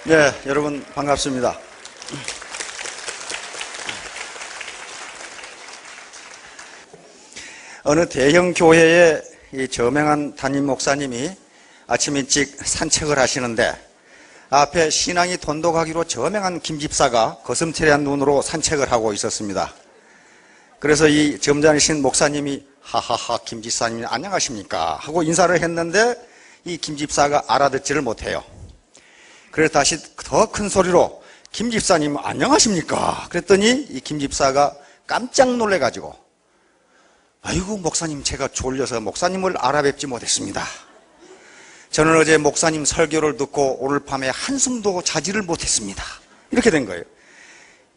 네, 여러분 반갑습니다. 어느 대형 교회의 이 저명한 담임 목사님이 아침 일찍 산책을 하시는데 앞에 신앙이 돈독하기로 저명한 김 집사가 거슴트레한 눈으로 산책을 하고 있었습니다. 그래서 이 점잖으신 목사님이 하하하 김 집사님 안녕하십니까 하고 인사를 했는데 이 김 집사가 알아듣지를 못해요. 그래서 다시 더 큰 소리로 김 집사님 안녕하십니까 그랬더니 이 김 집사가 깜짝 놀래가지고 아이고 목사님 제가 졸려서 목사님을 알아뵙지 못했습니다. 저는 어제 목사님 설교를 듣고 오늘 밤에 한숨도 자지를 못했습니다. 이렇게 된 거예요.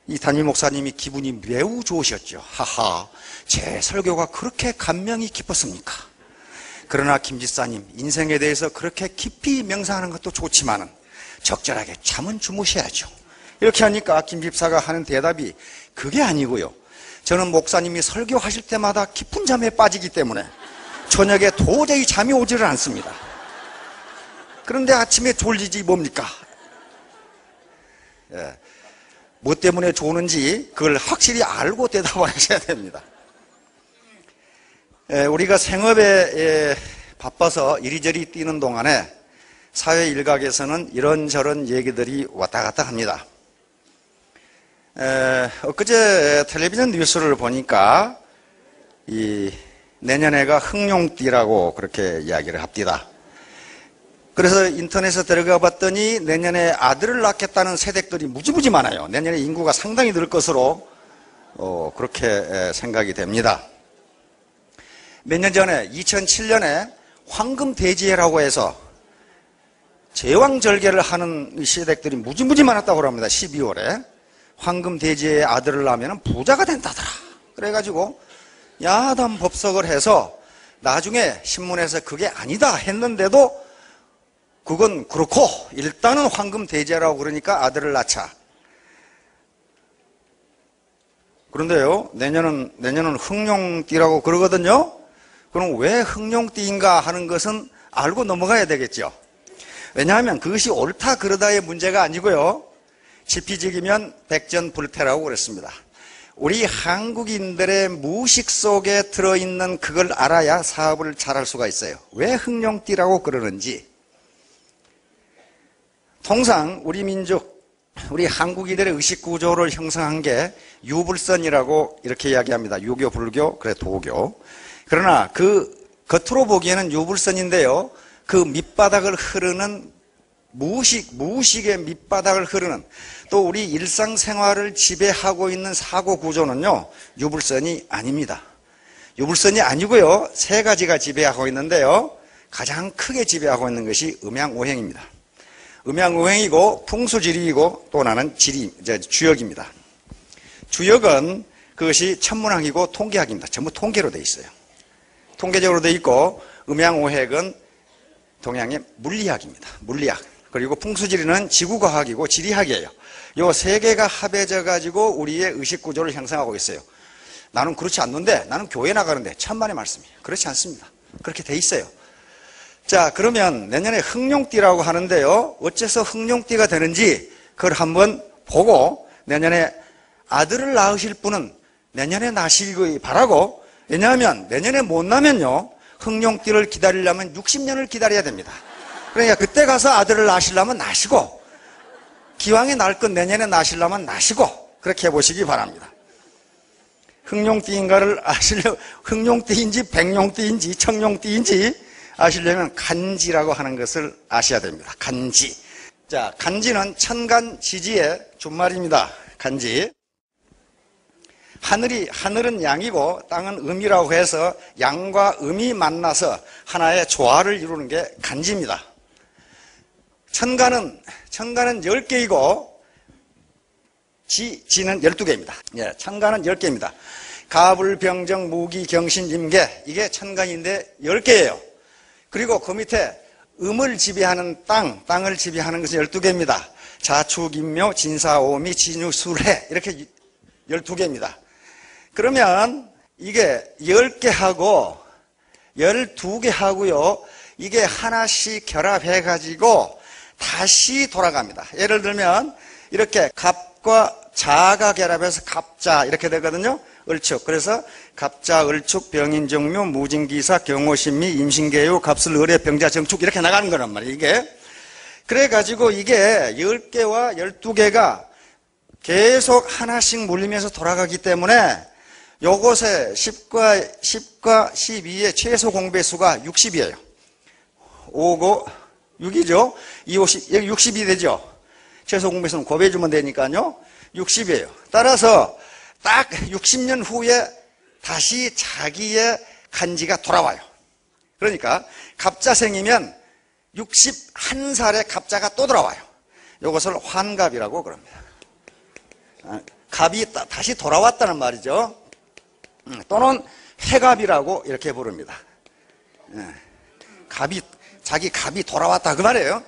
이 담임 목사님이 기분이 매우 좋으셨죠. 하하, 제 설교가 그렇게 감명이 깊었습니까? 그러나 김 집사님 인생에 대해서 그렇게 깊이 명상하는 것도 좋지만은 적절하게 잠은 주무셔야죠. 이렇게 하니까 김 집사가 하는 대답이 그게 아니고요. 저는 목사님이 설교하실 때마다 깊은 잠에 빠지기 때문에 저녁에 도저히 잠이 오지를 않습니다. 그런데 아침에 졸리지 뭡니까? 예. 뭐 때문에 조는지 그걸 확실히 알고 대답을 하셔야 됩니다. 우리가 생업에 바빠서 이리저리 뛰는 동안에 사회 일각에서는 이런저런 얘기들이 왔다 갔다 합니다. 엊그제 텔레비전 뉴스를 보니까 이 내년에가 흥룡띠라고 그렇게 이야기를 합니다. 그래서 인터넷에 들어가 봤더니 내년에 아들을 낳겠다는 세댁들이 무지무지 많아요. 내년에 인구가 상당히 늘 것으로 그렇게 생각이 됩니다. 몇 년 전에 2007년에 황금돼지해라고 해서 제왕절개를 하는 세댁들이 무지무지 많았다고 합니다. 12월에 황금돼지의 아들을 낳으면 부자가 된다더라. 그래가지고 야단 법석을 해서 나중에 신문에서 그게 아니다 했는데도 그건 그렇고 일단은 황금돼지라고 그러니까 아들을 낳자. 그런데요, 내년은 흥룡띠라고 그러거든요. 그럼 왜 흥룡띠인가 하는 것은 알고 넘어가야 되겠죠. 왜냐하면 그것이 옳다 그러다의 문제가 아니고요. 지피지기면 백전불태라고 그랬습니다. 우리 한국인들의 무의식 속에 들어있는 그걸 알아야 사업을 잘할 수가 있어요. 왜 흥룡띠라고 그러는지. 통상 우리 민족, 우리 한국인들의 의식구조를 형성한 게 유불선이라고 이렇게 이야기합니다. 유교, 불교, 그래 도교. 그러나 그 겉으로 보기에는 유불선인데요. 그 밑바닥을 흐르는 무의식의 밑바닥을 흐르는 또 우리 일상생활을 지배하고 있는 사고구조는요. 유불선이 아닙니다. 유불선이 아니고요. 세 가지가 지배하고 있는데요. 가장 크게 지배하고 있는 것이 음양오행입니다. 음양오행이고 풍수지리이고 또 하나는 주역입니다. 주역은 그것이 천문학이고 통계학입니다. 전부 통계로 되어 있어요. 통계적으로 되어 있고 음양오행은 동양의 물리학입니다. 물리학. 그리고 풍수지리는 지구과학이고 지리학이에요. 이 세 개가 합해져 가지고 우리의 의식구조를 형성하고 있어요. 나는 그렇지 않는데 나는 교회 나가는데 천만의 말씀이에요. 그렇지 않습니다. 그렇게 돼 있어요. 자, 그러면 내년에 흥룡띠라고 하는데요. 어째서 흥룡띠가 되는지 그걸 한번 보고 내년에 아들을 낳으실 분은 내년에 낳으시기 바라고, 왜냐하면 내년에 못 낳으면요. 흥룡띠를 기다리려면 60년을 기다려야 됩니다. 그러니까 그때 가서 아들을 낳으시려면 낳으시고 기왕에 낳을 건 내년에 낳으시려면 낳으시고 그렇게 해보시기 바랍니다. 흥룡띠인가를 아시려면 흥룡띠인지 백룡띠인지 청룡띠인지 아시려면 간지라고 하는 것을 아셔야 됩니다. 간지. 자, 간지는 천간지지의 준말입니다. 간지. 하늘은 양이고 땅은 음이라고 해서 양과 음이 만나서 하나의 조화를 이루는 게 간지입니다. 천간은 10개이고 지는 12개입니다. 예, 천간은 10개입니다. 가불병정 무기경신 임계 이게 천간인데 10개예요. 그리고 그 밑에 음을 지배하는 땅을 지배하는 것은 12개입니다. 자축인묘 진사오미 진유술해 이렇게 12개입니다. 그러면 이게 10개 하고 12개 하고요. 이게 하나씩 결합해 가지고 다시 돌아갑니다. 예를 들면 이렇게 갑과 자가 결합해서 갑자 이렇게 되거든요. 을축. 그래서 갑자, 을축, 병인정묘, 무진기사, 경호신미, 임신계유, 갑술, 을의 병자, 정축 이렇게 나가는 거란 말이에요. 이게. 그래가지고 이게 10개와 12개가 계속 하나씩 물리면서 돌아가기 때문에 요것에 10과 12의 최소 공배수가 60이에요. 5고 6이죠. 2, 50, 60이 되죠. 최소 공배수는 곱해주면 되니까요. 60이에요. 따라서 딱 60년 후에 다시 자기의 간지가 돌아와요. 그러니까 갑자생이면 61살에 갑자가 또 돌아와요. 이것을 환갑이라고 그럽니다. 갑이 다시 돌아왔다는 말이죠. 또는 회갑이라고 이렇게 부릅니다. 자기 갑이 돌아왔다 그 말이에요.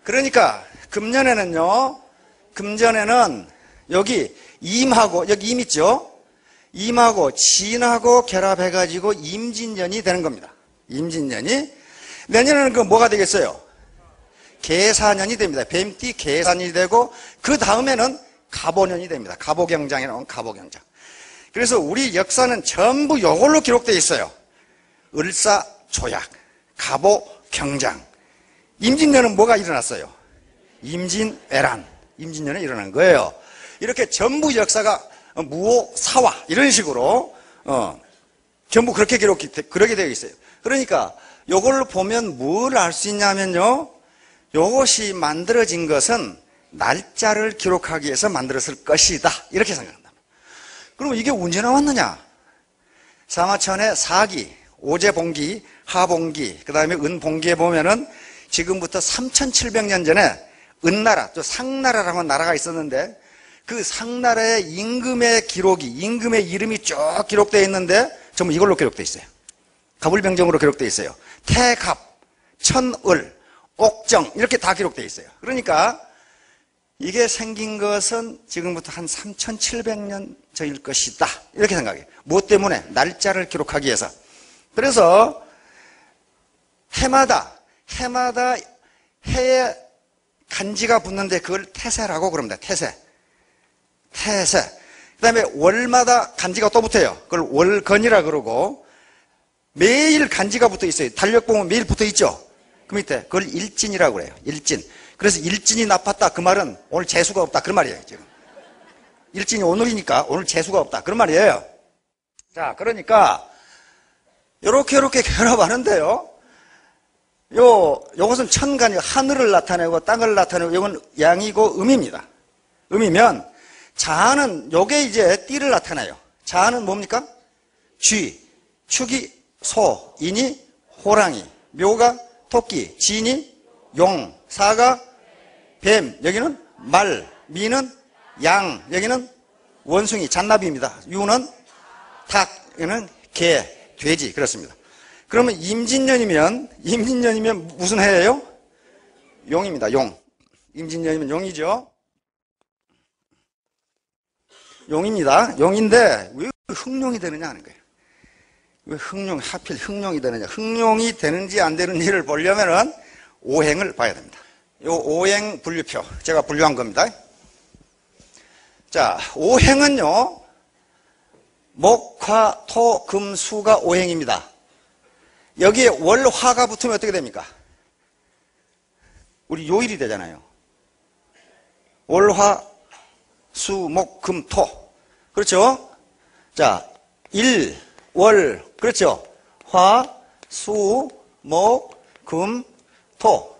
그러니까 금년에는요, 금전에는 여기 임하고, 여기 임 있죠? 임하고 진하고 결합해가지고 임진년이 되는 겁니다. 임진년이. 내년에는 그 뭐가 되겠어요? 계사년이 됩니다. 뱀띠 계사년이 되고, 그 다음에는 갑오년이 됩니다. 갑오경장이 나온 갑오경장. 그래서 우리 역사는 전부 이걸로 기록되어 있어요. 을사조약, 갑오경장. 임진년은 뭐가 일어났어요? 임진왜란. 임진년에 일어난 거예요. 이렇게 전부 역사가 무오사화 이런 식으로 전부 그렇게 그렇게 되어 있어요. 그러니까 이걸 보면 뭘 알 수 있냐면요, 이것이 만들어진 것은 날짜를 기록하기 위해서 만들었을 것이다 이렇게 생각한다. 그럼 이게 언제 나왔느냐? 사마천의 사기, 오제봉기, 하봉기, 그 다음에 은봉기에 보면은 지금부터 3700년 전에 은나라, 또 상나라라고 하는 나라가 있었는데 그 상나라의 임금의 기록이, 임금의 이름이 쭉 기록되어 있는데 전부 이걸로 기록되어 있어요. 갑을병정으로 기록되어 있어요. 태갑, 천을, 옥정 이렇게 다 기록되어 있어요. 그러니까 이게 생긴 것은 지금부터 한 3700년 전일 것이다 이렇게 생각해요. 무엇 때문에? 날짜를 기록하기 위해서. 그래서 해마다 해에 간지가 붙는데 그걸 태세라고 그럽니다. 태세. 그 다음에 월마다 간지가 또 붙어요. 그걸 월건이라 그러고, 매일 간지가 붙어 있어요. 달력 보면 매일 붙어 있죠. 그 밑에 그걸 일진이라고 그래요. 일진. 그래서 일진이 나빴다 그 말은 오늘 재수가 없다 그런 말이에요. 지금 일진이 오늘이니까 오늘 재수가 없다 그런 말이에요. 자, 그러니까 요렇게 결합하는데요, 요것은 천간이 하늘을 나타내고 땅을 나타내고, 이건 양이고 음입니다. 음이면 자는 요게 이제 띠를 나타내요. 자는 뭡니까? 쥐, 축이 소, 인이 호랑이, 묘가 토끼, 진이 용, 사가 뱀, 여기는 말, 미는 양, 여기는 원숭이, 잔나비입니다. 유는 닭, 여기는 개, 돼지, 그렇습니다. 그러면 임진년이면 무슨 해예요? 용입니다. 용. 임진년이면 용이죠. 용입니다. 용인데 왜 흑룡이 되느냐 하는 거예요. 왜 하필 흑룡이 되느냐. 흑룡이 되는지 안 되는지를 보려면은 오행을 봐야 됩니다. 요 오행 분류표 제가 분류한 겁니다. 자, 오행은요, 목, 화, 토, 금, 수가 오행입니다. 여기에 월, 화가 붙으면 어떻게 됩니까? 우리 요일이 되잖아요. 월, 화, 수, 목, 금, 토. 그렇죠? 자, 일, 월, 그렇죠? 화, 수, 목, 금, 토.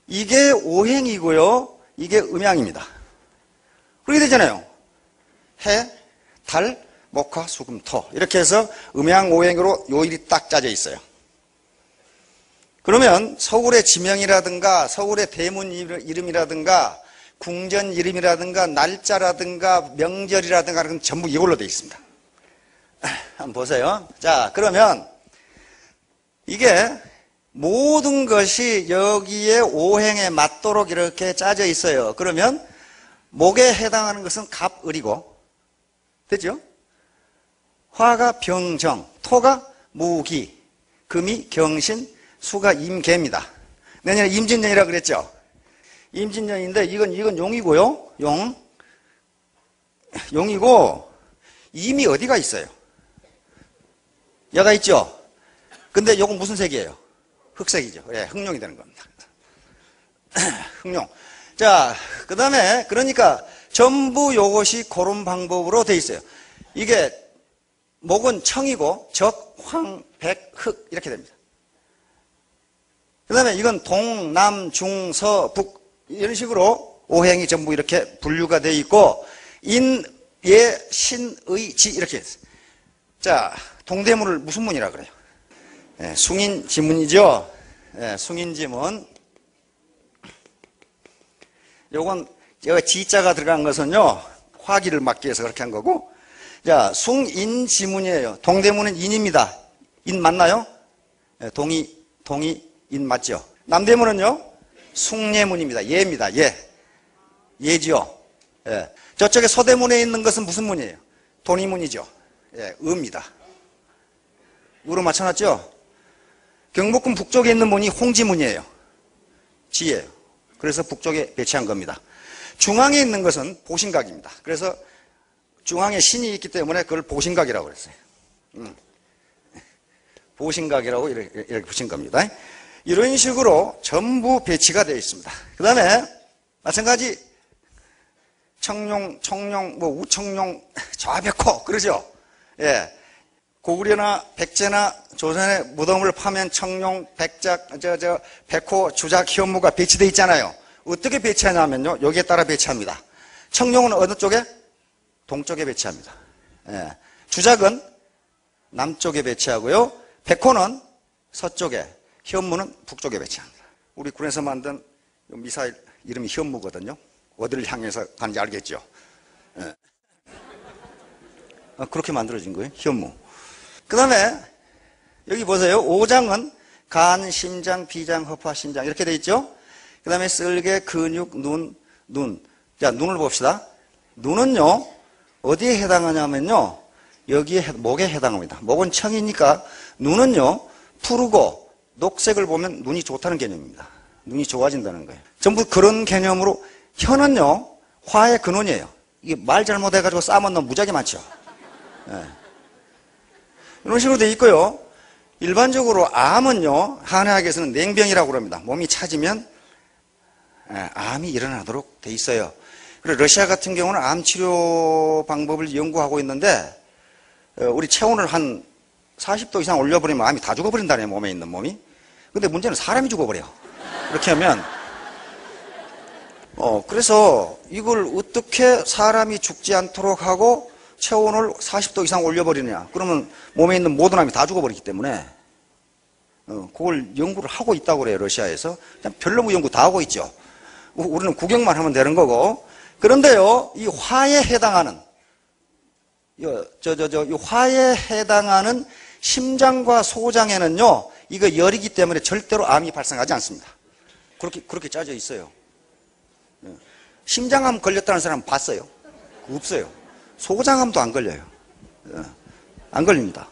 이게 오행이고요. 이게 음양입니다. 그렇게 되잖아요. 해, 달, 목화, 수, 금, 토. 이렇게 해서 음양 오행으로 요일이 딱 짜져 있어요. 그러면 서울의 지명이라든가 서울의 대문 이름이라든가 궁전 이름이라든가 날짜라든가 명절이라든가 그런 전부 이걸로 되어 있습니다. 한번 보세요. 자, 그러면 이게 모든 것이 여기에 오행에 맞도록 이렇게 짜져 있어요. 그러면 목에 해당하는 것은 갑을이고, 됐죠? 화가 병정, 토가 무기, 금이 경신, 수가 임계입니다. 내년에 임진년이라고 그랬죠? 임진년인데 이건 용이고요. 용이고 임이 어디가 있어요? 여가 있죠? 근데 요건 무슨 색이에요? 흑색이죠. 예, 흑룡이 되는 겁니다. 흑룡. 자, 그 다음에 그러니까 전부 요것이 그런 방법으로 돼 있어요. 이게 목은 청이고 적, 황, 백, 흑 이렇게 됩니다. 그 다음에 이건 동, 남, 중, 서, 북 이런 식으로 오행이 전부 이렇게 분류가 되어 있고 인, 예, 신, 의, 지 이렇게 했어요. 자, 동대문을 무슨 문이라 그래요? 예, 숭인지문이죠. 예, 숭인지문. 요건 여기 지자가 들어간 것은요 화기를 막기 위해서 그렇게 한 거고. 자, 숭인지문이에요. 동대문은 인입니다. 인 맞나요? 예, 동이 인 맞죠? 남대문은요 숭례문입니다. 예입니다. 예지요. 예. 저쪽에 서대문에 있는 것은 무슨 문이에요? 돈이문이죠. 예, 의입니다. 의로 맞춰놨죠? 경복궁 북쪽에 있는 문이 홍지문이에요. 지예요. 그래서 북쪽에 배치한 겁니다. 중앙에 있는 것은 보신각입니다. 그래서 중앙에 신이 있기 때문에 그걸 보신각이라고 그랬어요. 보신각이라고 이렇게 붙인 겁니다. 이런 식으로 전부 배치가 되어 있습니다. 그 다음에 마찬가지 청룡, 뭐 우청룡, 좌백호 그러죠. 예, 고구려나 백제나 조선의 무덤을 파면 청룡, 백작, 백호, 주작, 현무가 배치되어 있잖아요. 어떻게 배치하냐면요 여기에 따라 배치합니다. 청룡은 어느 쪽에? 동쪽에 배치합니다. 예, 주작은 남쪽에 배치하고요. 백호는 서쪽에, 현무는 북쪽에 배치합니다. 우리 군에서 만든 미사일 이름이 현무거든요. 어디를 향해서 가는지 알겠죠? 예. 그렇게 만들어진 거예요. 현무. 그 다음에 여기 보세요. 오장은 간, 심장, 비장, 허파, 신장 이렇게 돼 있죠? 그 다음에 쓸개, 근육, 눈. 자, 눈을 봅시다. 눈은요 어디에 해당하냐면요 여기에 목에 해당합니다. 목은 청이니까 눈은요 푸르고 녹색을 보면 눈이 좋다는 개념입니다. 눈이 좋아진다는 거예요. 전부 그런 개념으로 혀는요 화의 근원이에요. 이게 말 잘못해가지고 싸면 너 무지하게 많죠. 예. 이런 식으로 돼 있고요. 일반적으로 암은요 한의학에서는 냉병이라고 합니다. 몸이 차지면 암이 일어나도록 돼 있어요. 그리고 러시아 같은 경우는 암 치료 방법을 연구하고 있는데 우리 체온을 한 40도 이상 올려버리면 암이 다 죽어버린다네요. 몸에 있는 몸이. 근데 문제는 사람이 죽어버려. 이렇게 하면 그래서 이걸 어떻게 사람이 죽지 않도록 하고 체온을 40도 이상 올려버리느냐. 그러면 몸에 있는 모든 암이 다 죽어버리기 때문에 그걸 연구를 하고 있다고 그래요. 러시아에서. 그냥 별로 연구 다 하고 있죠. 우리는 구경만 하면 되는 거고. 그런데요, 이 화에 해당하는, 이 화에 해당하는 심장과 소장에는요, 이거 열이기 때문에 절대로 암이 발생하지 않습니다. 그렇게 짜져 있어요. 심장암 걸렸다는 사람 봤어요? 없어요. 소장암도 안 걸려요. 안 걸립니다.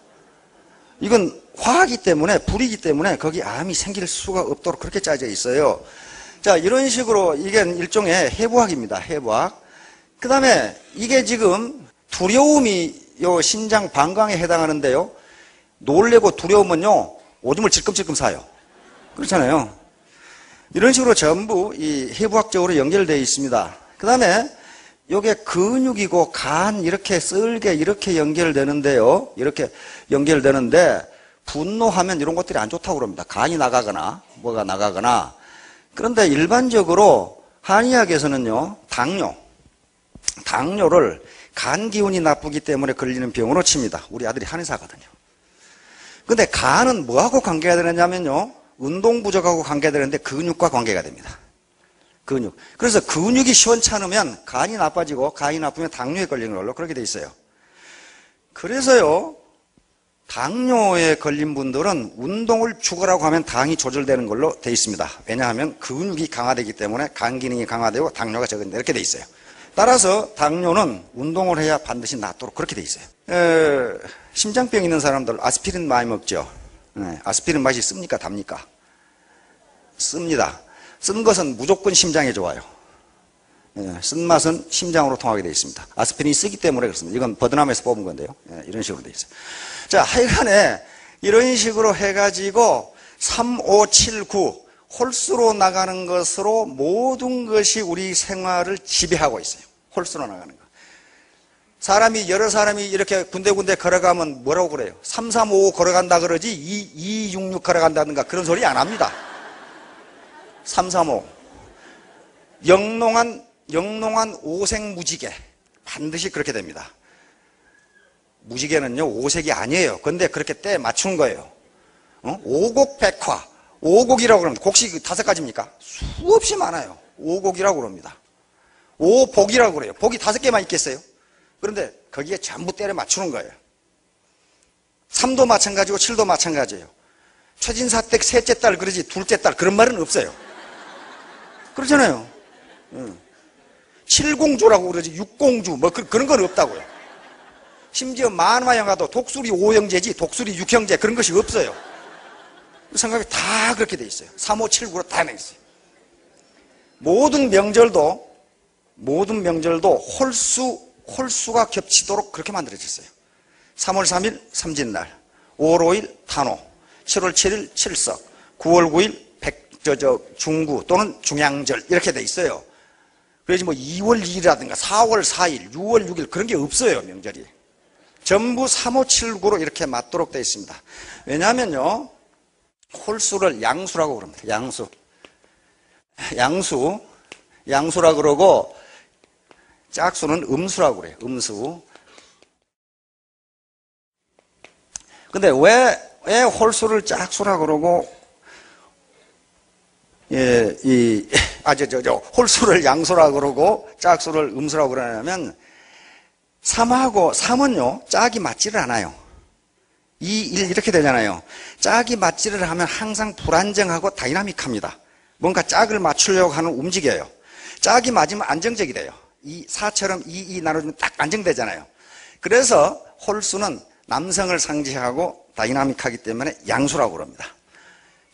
이건 화이기 때문에, 불이기 때문에 거기 암이 생길 수가 없도록 그렇게 짜져 있어요. 자, 이런 식으로 이게 일종의 해부학입니다. 해부학. 그 다음에 이게 지금 두려움이 요 신장 방광에 해당하는데요. 놀래고 두려우면요, 오줌을 질끔질끔 싸요. 그렇잖아요. 이런 식으로 전부 이 해부학적으로 연결되어 있습니다. 그 다음에 요게 근육이고 간 이렇게 쓸개 이렇게 연결되는데요. 이렇게 연결되는데 분노하면 이런 것들이 안 좋다고 그럽니다. 간이 나가거나 뭐가 나가거나. 그런데 일반적으로 한의학에서는요, 당뇨를 간 기운이 나쁘기 때문에 걸리는 병으로 칩니다. 우리 아들이 한의사거든요. 근데 간은 뭐하고 관계가 되느냐면요, 운동 부족하고 관계가 되는데 근육과 관계가 됩니다. 근육. 그래서 근육이 시원찮으면 간이 나빠지고 간이 나쁘면 당뇨에 걸리는 걸로 그렇게 돼 있어요. 그래서요, 당뇨에 걸린 분들은 운동을 죽으라고 하면 당이 조절되는 걸로 돼 있습니다. 왜냐하면 근육이 강화되기 때문에 간 기능이 강화되고 당뇨가 적은데 이렇게 돼 있어요. 따라서 당뇨는 운동을 해야 반드시 낫도록 그렇게 돼 있어요. 심장병 있는 사람들 아스피린 많이 먹죠. 아스피린 맛이 씁니까? 답니까? 씁니다. 쓴 것은 무조건 심장에 좋아요. 예, 쓴맛은 심장으로 통하게 되어 있습니다. 아스피린이 쓰기 때문에 그렇습니다. 이건 버드나무에서 뽑은 건데요. 예, 이런 식으로 되어 있어요. 자, 하여간에 이런 식으로 해가지고 3, 5, 7, 9 홀수로 나가는 것으로 모든 것이 우리 생활을 지배하고 있어요. 홀수로 나가는 거. 여러 사람이 이렇게 군데군데 걸어가면 뭐라고 그래요? 3, 3, 5 걸어간다 그러지 2, 6, 6 걸어간다든가 그런 소리 안 합니다. 3, 3, 5. 영롱한 오색무지개. 반드시 그렇게 됩니다. 무지개는요, 오색이 아니에요. 근데 그렇게 때 맞춘 거예요. 오곡백화. 오곡이라고 그럽니다. 곡식 5가지입니까? 수없이 많아요. 오곡이라고 그럽니다. 오복이라고 그래요. 복이 5개만 있겠어요? 그런데 거기에 전부 때려 맞추는 거예요. 3도 마찬가지고 7도 마찬가지예요. 최진사댁 셋째 딸 그러지 둘째 딸 그런 말은 없어요. 그렇잖아요. 7공주라고 그러지 6공주 뭐 그런 건 없다고요. 심지어 만화 영화도 독수리 5형제지 독수리 6형제 그런 것이 없어요. 생각이 다 그렇게 돼 있어요. 3, 5, 7, 9로 다 돼 있어요. 모든 명절도 홀수가 겹치도록 그렇게 만들어졌어요. 3월 3일 삼진날, 5월 5일 탄오, 7월 7일 칠석, 9월 9일 중구 또는 중양절 이렇게 돼 있어요. 그래서 뭐 2월 2일이라든가 4월 4일, 6월 6일 그런 게 없어요. 명절이. 전부 3, 5, 7, 9로 이렇게 맞도록 되어 있습니다. 왜냐하면요. 홀수를 양수라고 그럽니다. 양수라고 그러고 짝수는 음수라고 그래요. 음수. 근데 왜 홀수를 짝수라고 그러고 홀수를 양수라고 그러고 짝수를 음수라고 그러냐면 3은요 짝이 맞지를 않아요. 2, 1 이렇게 되잖아요. 짝이 맞지를 하면 항상 불안정하고 다이나믹합니다. 뭔가 짝을 맞추려고 하는 움직여요. 짝이 맞으면 안정적이 돼요. 4처럼 2 나눠주면 딱 안정되잖아요. 그래서 홀수는 남성을 상징하고 다이나믹하기 때문에 양수라고 그럽니다.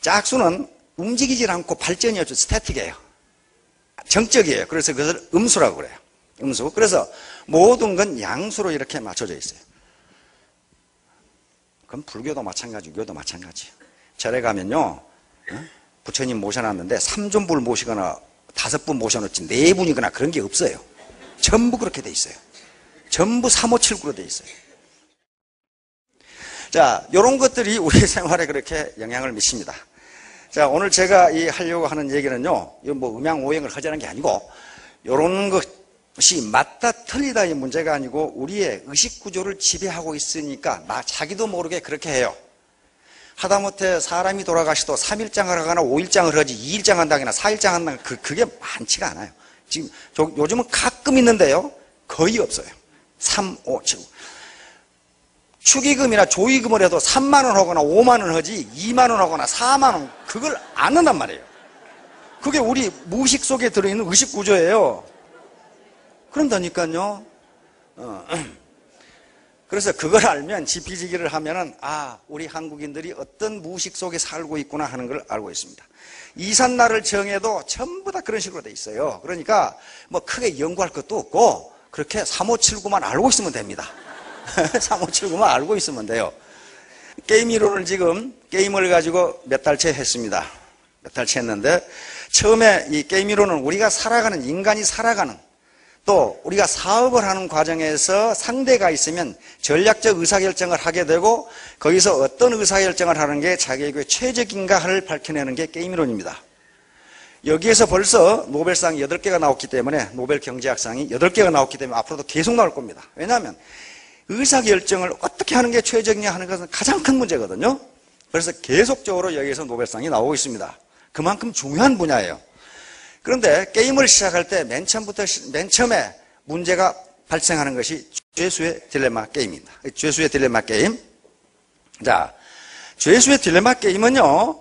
짝수는 움직이질 않고 발전이 없죠. 스태틱이에요. 정적이에요. 그래서 그것을 음수라고 그래요. 음수. 그래서 모든 건 양수로 이렇게 맞춰져 있어요. 그럼 불교도 마찬가지, 유교도 마찬가지예요. 절에 가면요, 부처님 모셔놨는데 3존불 모시거나 5분 모셔놓지 4분이거나 그런 게 없어요. 전부 그렇게 돼 있어요. 전부 3, 5, 7, 9로 돼 있어요. 자, 이런 것들이 우리 생활에 그렇게 영향을 미칩니다. 자, 오늘 제가 하려고 하는 얘기는요, 이건 뭐 음양오행을 하자는 게 아니고, 이런 것이 맞다 틀리다의 문제가 아니고, 우리의 의식구조를 지배하고 있으니까, 자기도 모르게 그렇게 해요. 하다못해 사람이 돌아가시도 3일장을 하거나 5일장을 하지 2일장 한다거나 4일장 한다거나 그게 많지가 않아요. 지금 요즘은 가끔 있는데요, 거의 없어요. 3, 5, 7. 축의금이나 조의금을 해도 3만 원 하거나 5만 원 하지 2만 원 하거나 4만 원 그걸 안 한단 말이에요. 그게 우리 무의식 속에 들어있는 의식 구조예요. 그런다니까요. 그래서 그걸 알면 지피지기를 하면은 우리 한국인들이 어떤 무의식 속에 살고 있구나 하는 걸 알고 있습니다. 이삿날을 정해도 전부 다 그런 식으로 돼 있어요. 그러니까 뭐 크게 연구할 것도 없고 그렇게 3579만 알고 있으면 됩니다. 3579만 알고 있으면 돼요. 게임 이론을 지금 게임을 가지고 몇 달째 했습니다. 몇 달째 했는데 처음에 이 게임 이론은 우리가 살아가는 인간이 살아가는 또 우리가 사업을 하는 과정에서 상대가 있으면 전략적 의사결정을 하게 되고 거기서 어떤 의사결정을 하는 게 자기에게 최적인가를 밝혀내는 게 게임 이론입니다. 여기에서 벌써 노벨상이 8개가 나왔기 때문에 노벨 경제학상이 8개가 나왔기 때문에 앞으로도 계속 나올 겁니다. 왜냐하면 의사결정을 어떻게 하는 게 최적이냐 하는 것은 가장 큰 문제거든요. 그래서 계속적으로 여기에서 노벨상이 나오고 있습니다. 그만큼 중요한 분야예요. 그런데 게임을 시작할 때 맨 처음에 문제가 발생하는 것이 죄수의 딜레마 게임입니다. 죄수의 딜레마 게임. 자, 죄수의 딜레마 게임은요,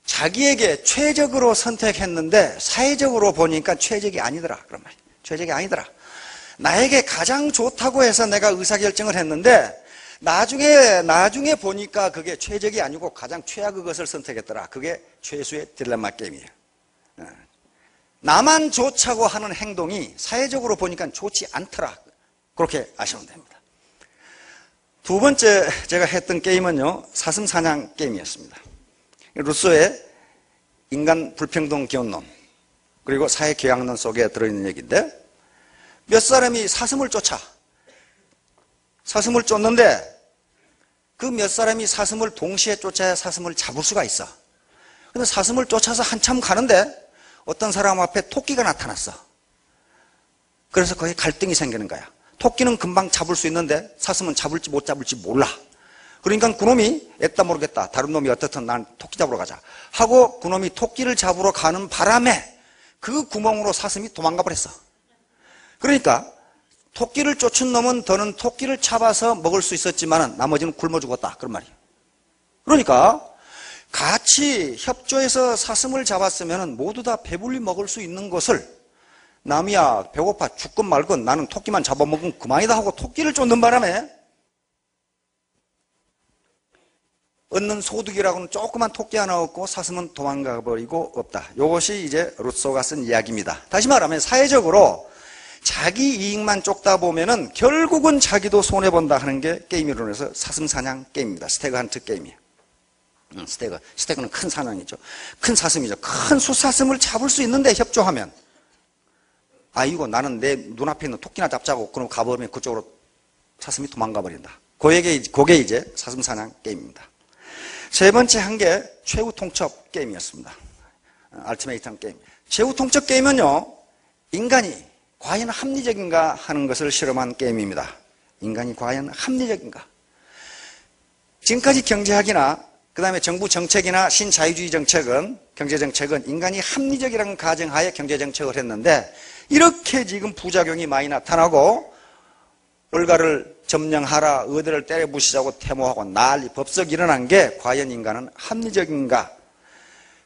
자기에게 최적으로 선택했는데 사회적으로 보니까 최적이 아니더라. 그런 말이에요. 최적이 아니더라. 나에게 가장 좋다고 해서 내가 의사결정을 했는데 나중에 보니까 그게 최적이 아니고 가장 최악의 것을 선택했더라. 그게 죄수의 딜레마 게임이에요. 나만 좋자고 하는 행동이 사회적으로 보니까 좋지 않더라. 그렇게 아시면 됩니다. 두 번째 제가 했던 게임은요, 사슴사냥 게임이었습니다. 루소의 인간 불평등 기원론, 그리고 사회교양론 속에 들어있는 얘기인데, 몇 사람이 사슴을 쫓는데 그 몇 사람이 사슴을 동시에 쫓아야 사슴을 잡을 수가 있어. 근데 사슴을 쫓아서 한참 가는데 어떤 사람 앞에 토끼가 나타났어. 그래서 거기에 갈등이 생기는 거야. 토끼는 금방 잡을 수 있는데 사슴은 잡을지 못 잡을지 몰라. 그러니까 그놈이 애따 모르겠다. 다른 놈이 어떻든 난 토끼 잡으러 가자 하고 그놈이 토끼를 잡으러 가는 바람에 그 구멍으로 사슴이 도망가 버렸어. 그러니까 토끼를 쫓은 놈은 더는 토끼를 잡아서 먹을 수 있었지만 나머지는 굶어 죽었다. 그런 말이에요. 그러니까 같이 협조해서 사슴을 잡았으면 모두 다 배불리 먹을 수 있는 것을 남이야 배고파 죽건 말건 나는 토끼만 잡아먹으면 그만이다 하고 토끼를 쫓는 바람에 얻는 소득이라고는 조그만 토끼 하나 얻고 사슴은 도망가 버리고 없다. 이것이 이제 루소가 쓴 이야기입니다. 다시 말하면 사회적으로 자기 이익만 쫓다 보면은 결국은 자기도 손해본다 하는 게 게임 이론에서 사슴사냥 게임입니다. 스태그 헌트 게임이에요. 스태그는 큰 사냥이죠. 큰 사슴이죠. 큰 숫사슴을 잡을 수 있는데 협조하면, 아이고 나는 내 눈앞에 있는 토끼나 잡자고 그럼 가버리면 그쪽으로 사슴이 도망가 버린다. 그게 이제 사슴사냥 게임입니다. 세 번째 한 게 최후 통첩 게임이었습니다. 알티메이트 게임. 최후 통첩 게임은요, 인간이 과연 합리적인가 하는 것을 실험한 게임입니다. 인간이 과연 합리적인가? 지금까지 경제학이나 그 다음에 정부 정책이나 신자유주의 정책은, 경제정책은 인간이 합리적이라는 가정하에 경제정책을 했는데, 이렇게 지금 부작용이 많이 나타나고 을가를 점령하라, 의대를 때려 부시자고 태모하고 난리 법석 일어난 게 과연 인간은 합리적인가?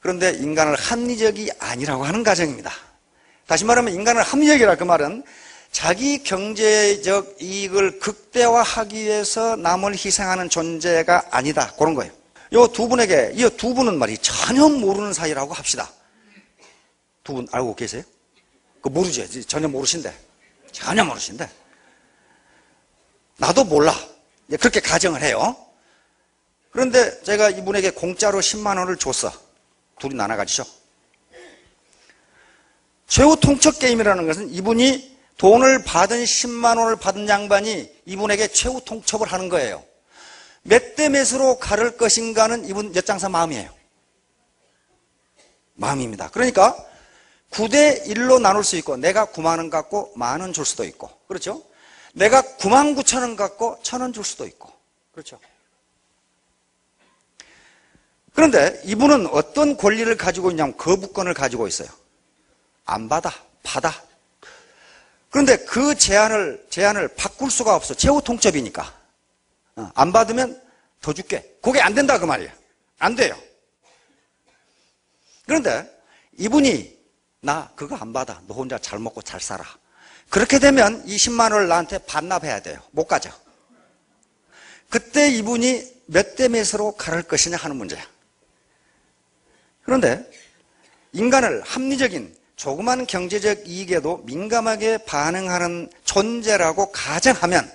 그런데 인간을 합리적이 아니라고 하는 가정입니다. 다시 말하면 인간은 합리적이라 그 말은 자기 경제적 이익을 극대화하기 위해서 남을 희생하는 존재가 아니다. 그런 거예요. 이 두 분은 말이 전혀 모르는 사이라고 합시다. 두 분 알고 계세요? 그 모르죠. 전혀 모르신데. 전혀 모르신데. 나도 몰라. 그렇게 가정을 해요. 그런데 제가 이분에게 공짜로 10만 원을 줬어. 둘이 나눠가지죠. 최후 통첩 게임이라는 것은 이분이 돈을 받은 10만 원을 받은 양반이 이분에게 최후 통첩을 하는 거예요. 몇 대 몇으로 가를 것인가는 이분 엿장사 마음이에요. 마음입니다. 그러니까 9대 1로 나눌 수 있고, 내가 9만 원 갖고 만 원 줄 수도 있고, 그렇죠? 내가 9만 9천 원 갖고 1,000원 줄 수도 있고, 그렇죠? 그런데 이분은 어떤 권리를 가지고 있냐면 거부권을 가지고 있어요. 안 받아. 그런데 그 제한을 바꿀 수가 없어. 최후 통첩이니까. 안 받으면 더 줄게. 그게 안 된다 그 말이에요. 안 돼요. 그런데 이분이 나 그거 안 받아. 너 혼자 잘 먹고 잘 살아. 그렇게 되면 이 10만 원을 나한테 반납해야 돼요. 못 가죠. 그때 이분이 몇 대 몇으로 가를 것이냐 하는 문제야. 그런데 인간을 합리적인 조그마한 경제적 이익에도 민감하게 반응하는 존재라고 가정하면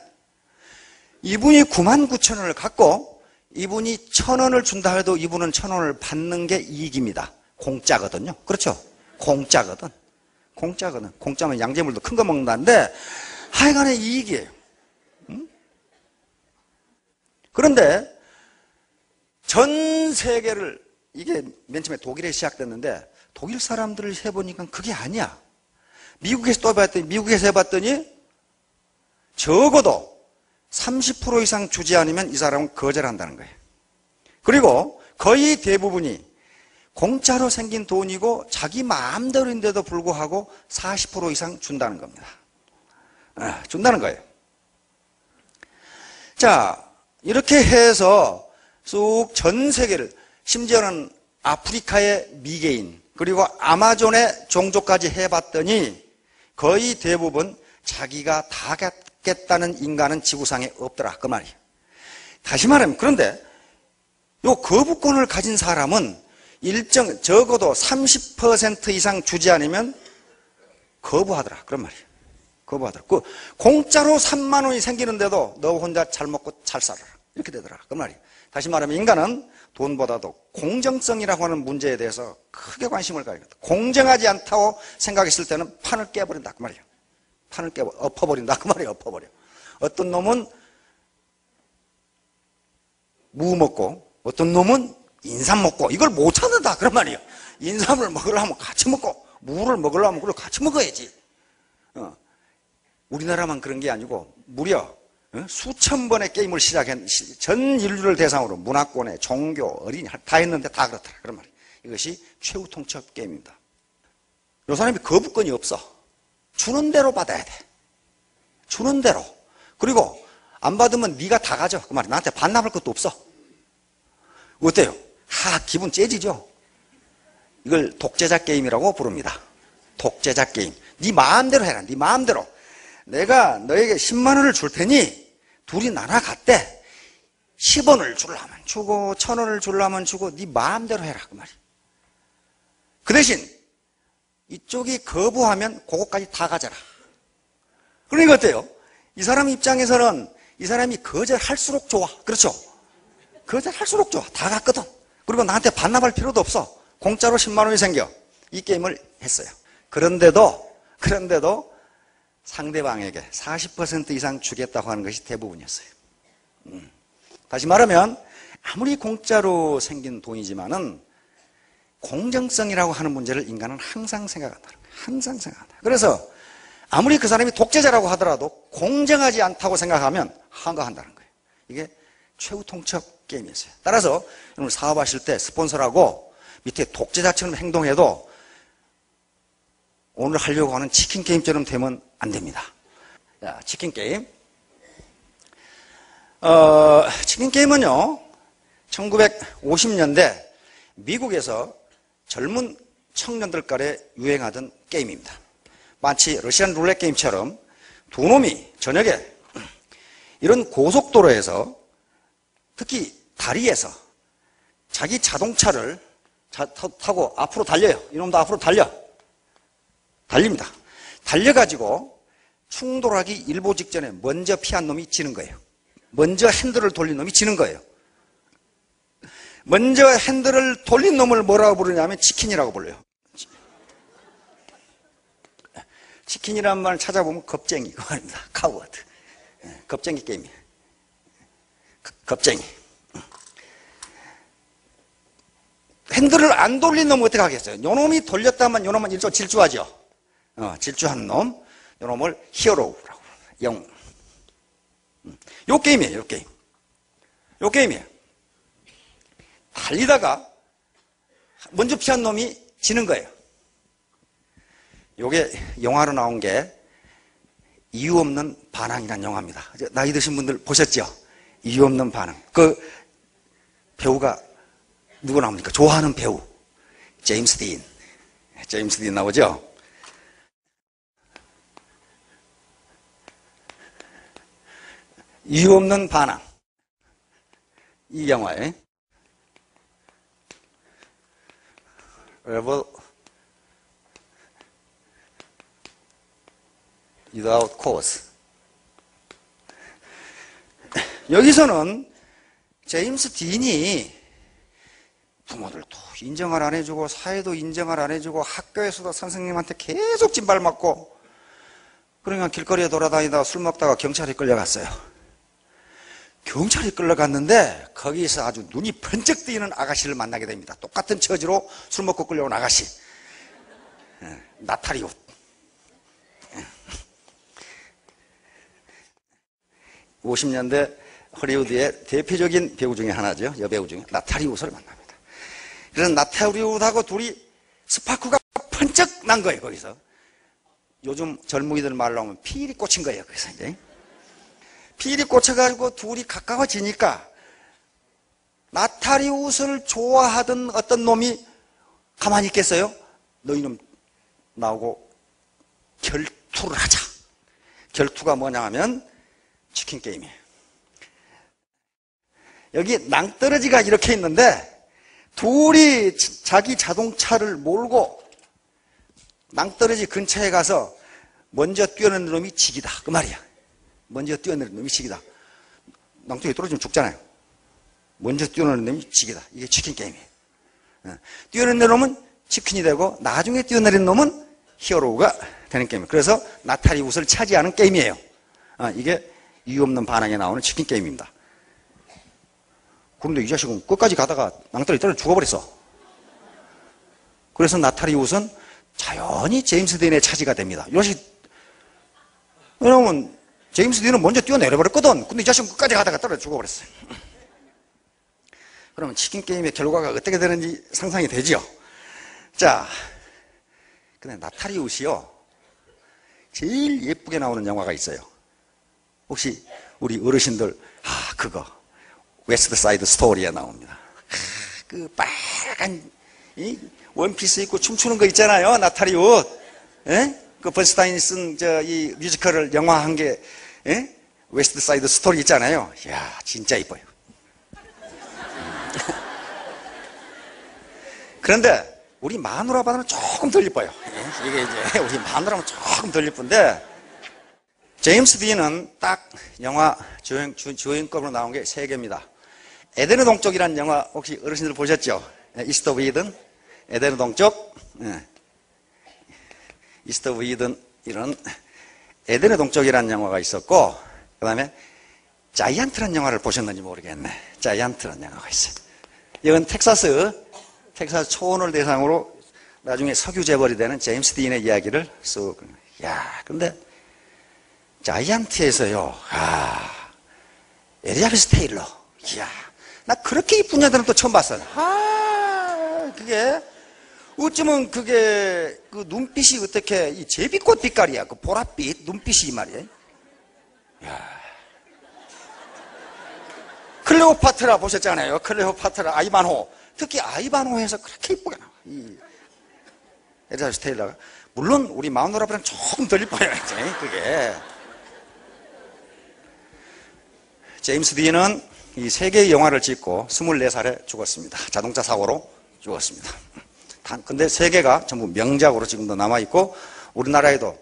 이분이 9만 9천 원을 갖고 이분이 1,000원을 준다 해도 이분은 1,000원을 받는 게 이익입니다. 공짜거든요. 그렇죠? 공짜거든. 공짜면 양재물도 큰 거 먹는다는데 하여간에 이익이에요. 그런데 전 세계를, 이게 맨 처음에 독일에 시작됐는데 독일 사람들을 해보니까 그게 아니야. 미국에서 해봤더니 적어도 30% 이상 주지 않으면 이 사람은 거절한다는 거예요. 그리고 거의 대부분이 공짜로 생긴 돈이고 자기 마음대로인데도 불구하고 40% 이상 준다는 겁니다. 준다는 거예요. 자, 이렇게 해서 쑥 전 세계를, 심지어는 아프리카의 미개인, 그리고 아마존의 종족까지 해봤더니 거의 대부분 자기가 다 갖겠다는 인간은 지구상에 없더라 그 말이에요. 다시 말하면, 그런데 요 거부권을 가진 사람은 적어도 30% 이상 주지 않으면 거부하더라. 그런 말이에요. 거부하더라. 공짜로 3만 원이 생기는데도 너 혼자 잘 먹고 잘 살아라. 이렇게 되더라. 그 말이에요. 다시 말하면 인간은 돈보다도 공정성이라고 하는 문제에 대해서 크게 관심을 가지고 공정하지 않다고 생각했을 때는 판을 깨버린다. 그 말이에요. 판을 엎어버린다. 그 말이에요. 엎어버려. 어떤 놈은 무 먹고 어떤 놈은 인삼 먹고 이걸 못 찾는다. 그런 말이에요. 인삼을 먹으려면 같이 먹고 무를 먹으려면 그걸 같이 먹어야지. 우리나라만 그런 게 아니고 무려 수천 번의 게임을 시작한 전 인류를 대상으로 문화권에 종교, 어린이 다 했는데 다 그렇더라. 그런 말이에요. 이것이 최후 통첩 게임입니다. 이 사람이 거부권이 없어. 주는 대로 받아야 돼. 주는 대로. 그리고 안 받으면 네가 다 가져. 그 말이야. 나한테 반납할 것도 없어. 어때요? 기분 째지죠? 이걸 독재자 게임이라고 부릅니다. 독재자 게임. 네 마음대로 해라. 네 마음대로. 내가 너에게 10만 원을 줄 테니 둘이 나눠 갔대. 10원을 주려면 주고 1000원을 주려면 주고 네 마음대로 해라. 그 말이야. 그 대신 이쪽이 거부하면 그거까지 다 가져라. 그러니까 어때요? 이 사람 입장에서는 이 사람이 거절할수록 좋아. 그렇죠? 거절할수록 좋아. 다 갔거든. 그리고 나한테 반납할 필요도 없어. 공짜로 10만 원이 생겨. 이 게임을 했어요. 그런데도 상대방에게 40% 이상 주겠다고 하는 것이 대부분이었어요. 다시 말하면 아무리 공짜로 생긴 돈이지만은 공정성이라고 하는 문제를 인간은 항상 생각한다는 거예요. 항상 생각한다. 그래서 아무리 그 사람이 독재자라고 하더라도 공정하지 않다고 생각하면 항거한다는 거예요. 이게 최후 통첩 게임이었어요. 따라서 여러분 사업하실 때 스폰서라고 밑에 독재자처럼 행동해도 오늘 하려고 하는 치킨 게임처럼 되면 안 됩니다. 자, 치킨 게임. 치킨 게임은요, 1950년대 미국에서 젊은 청년들간에 유행하던 게임입니다. 마치 러시안 룰렛 게임처럼 두 놈이 저녁에 이런 고속도로에서 특히 다리에서 자기 자동차를 타고 앞으로 달려요. 이놈도 앞으로 달립니다. 달려가지고 충돌하기 일보 직전에 먼저 피한 놈이 지는 거예요. 먼저 핸들을 돌린 놈이 지는 거예요. 먼저 핸들을 돌린 놈을 뭐라고 부르냐면 치킨이라고 불러요. 치킨이라는 말을 찾아보면 겁쟁이 그 말입니다. 카우어드. 겁쟁이 게임이에요. 겁쟁이. 핸들을 안 돌린 놈은 어떻게 하겠어요? 요놈이 돌렸다면 요놈은 일종 질주하죠. 질주하는 놈, 요놈을 히어로라고 영웅. 요 게임이에요. 요 게임이에요. 달리다가 먼저 피한 놈이 지는 거예요. 요게 영화로 나온 게 이유 없는 반항이라는 영화입니다. 나이 드신 분들 보셨죠? 이유 없는 반항. 그 배우가 누구 나옵니까? 좋아하는 배우 제임스 딘 나오죠? 이유 없는 반항. 이 영화에 Rebel Without Cause. 여기서는 제임스 딘이 부모들도 인정을 안 해주고 사회도 인정을 안 해주고 학교에서도 선생님한테 계속 찐발맞고 그러니까 길거리에 돌아다니다가 술 먹다가 경찰에 끌려갔어요. 경찰에 끌려갔는데 거기서 아주 눈이 번쩍 뜨이는 아가씨를 만나게 됩니다. 똑같은 처지로 술 먹고 끌려온 아가씨. 나탈리 옷. 50년대 허리우드의 대표적인 배우 중에 하나죠. 여배우 중에 나탈리 옷을 만납니다. 그래서 나탈리 옷하고 둘이 스파크가 번쩍 난 거예요. 거기서. 요즘 젊은이들 말로 하면 필이 꽂힌 거예요. 그래서 이제 필이 꽂혀가지고 둘이 가까워지니까 나탈리 옷을 좋아하던 어떤 놈이 가만히 있겠어요? 너희놈 나오고 결투를 하자. 결투가 뭐냐 하면 치킨 게임이에요. 여기 낭떠러지가 이렇게 있는데 둘이 자기 자동차를 몰고 낭떠러지 근처에 가서 먼저 뛰어내는 놈이 지기다. 그 말이야. 먼저 뛰어내는 놈이 지기다. 낭떠러지 떨어지면 죽잖아요. 먼저 뛰어내는 놈이 지기다. 이게 치킨 게임이에요. 뛰어내는 놈은 치킨이 되고 나중에 뛰어내린 놈은 히어로가 되는 게임이에요. 그래서 나타리웃을 차지하는 게임이에요. 이게 이유 없는 반항에 나오는 치킨 게임입니다. 그런데 이 자식은 끝까지 가다가 낭떠러지 떨어져 죽어버렸어. 그래서 나타리웃은 자연히 제임스 딘의 차지가 됩니다. 이 자식, 왜냐면 제임스 딘은 먼저 뛰어내려버렸거든. 근데 이 자식은 끝까지 가다가 떨어져 죽어버렸어요. 그러면 치킨 게임의 결과가 어떻게 되는지 상상이 되지요. 자, 근데 나타리웃이요, 제일 예쁘게 나오는 영화가 있어요. 혹시 우리 어르신들 그거 웨스트 사이드 스토리에 나옵니다. 그 빨간 원피스 입고 춤추는 거 있잖아요. 나타리웃. 그 번스타인이 쓴 이 뮤지컬을 영화한 게 웨스트 사이드 스토리 있잖아요. 이야, 진짜 이뻐요. 그런데 우리 마누라보다는 조금 덜 이뻐요. 이게 이제 우리 마누라는 조금 덜 이쁜데, 제임스 딘은 딱 영화 주연급으로 나온 게 3개입니다. 에덴의 동쪽이라는 영화 혹시 어르신들 보셨죠? 이스트 오브 이든, 에덴의 동쪽, 이스트 오브 이든, 이런 에덴의 동쪽이라는 영화가 있었고, 그 다음에 자이언트라는 영화를 보셨는지 모르겠네. 자이언트라는 영화가 있어요. 이건 텍사스 초원을 대상으로 나중에 석유 재벌이 되는 제임스 딘의 이야기를 쑥. 근데 자이언트에서요, 엘리자베스 테일러. 나 그렇게 이쁜 여자는 또 처음 봤어. 그게 어쩌면 그게 그 눈빛이 어떻게 이 제비꽃 빛깔이야. 그 보랏빛 눈빛이 말이에요. 클레오파트라 보셨잖아요. 클레오파트라, 아이반호. 특히 아이반호에서 그렇게 이쁘게 나와. 이 엘리자베스 테일러가. 물론 우리 마누라보다는 조금 덜 이뻐요. 그게. 제임스 딘은 이 3개의 영화를 찍고 24살에 죽었습니다. 자동차 사고로 죽었습니다. 근데 3개가 전부 명작으로 지금도 남아있고, 우리나라에도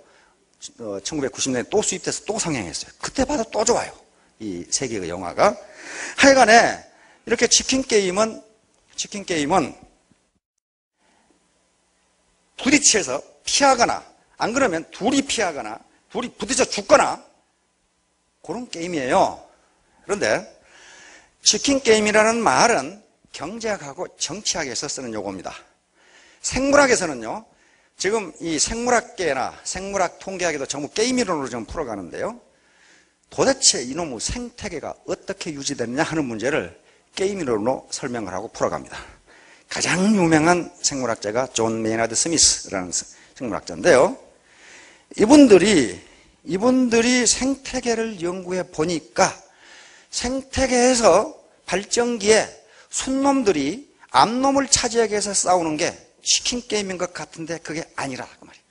1990년에 또 수입돼서 또 상영했어요. 그때 봐도 또 좋아요. 이 3개의 영화가. 하여간에 이렇게 치킨 게임은 부딪혀서 피하거나, 안 그러면 둘이 피하거나, 둘이 부딪혀 죽거나, 그런 게임이에요. 그런데 치킨 게임이라는 말은 경제학하고 정치학에서 쓰는 용어입니다. 생물학에서는요, 지금 이 생물학계나 생물학 통계학에도 전부 게임 이론으로 좀 풀어가는데요, 도대체 이놈의 생태계가 어떻게 유지되느냐 하는 문제를 게임 이론으로 설명을 하고 풀어갑니다. 가장 유명한 생물학자가 존 메이나드 스미스라는 생물학자인데요, 이분들이 생태계를 연구해 보니까 생태계에서 발전기에 순놈들이 암놈을 차지하기 위해서 싸우는 게 치킨 게임인 것 같은데 그게 아니라 그 말이에요.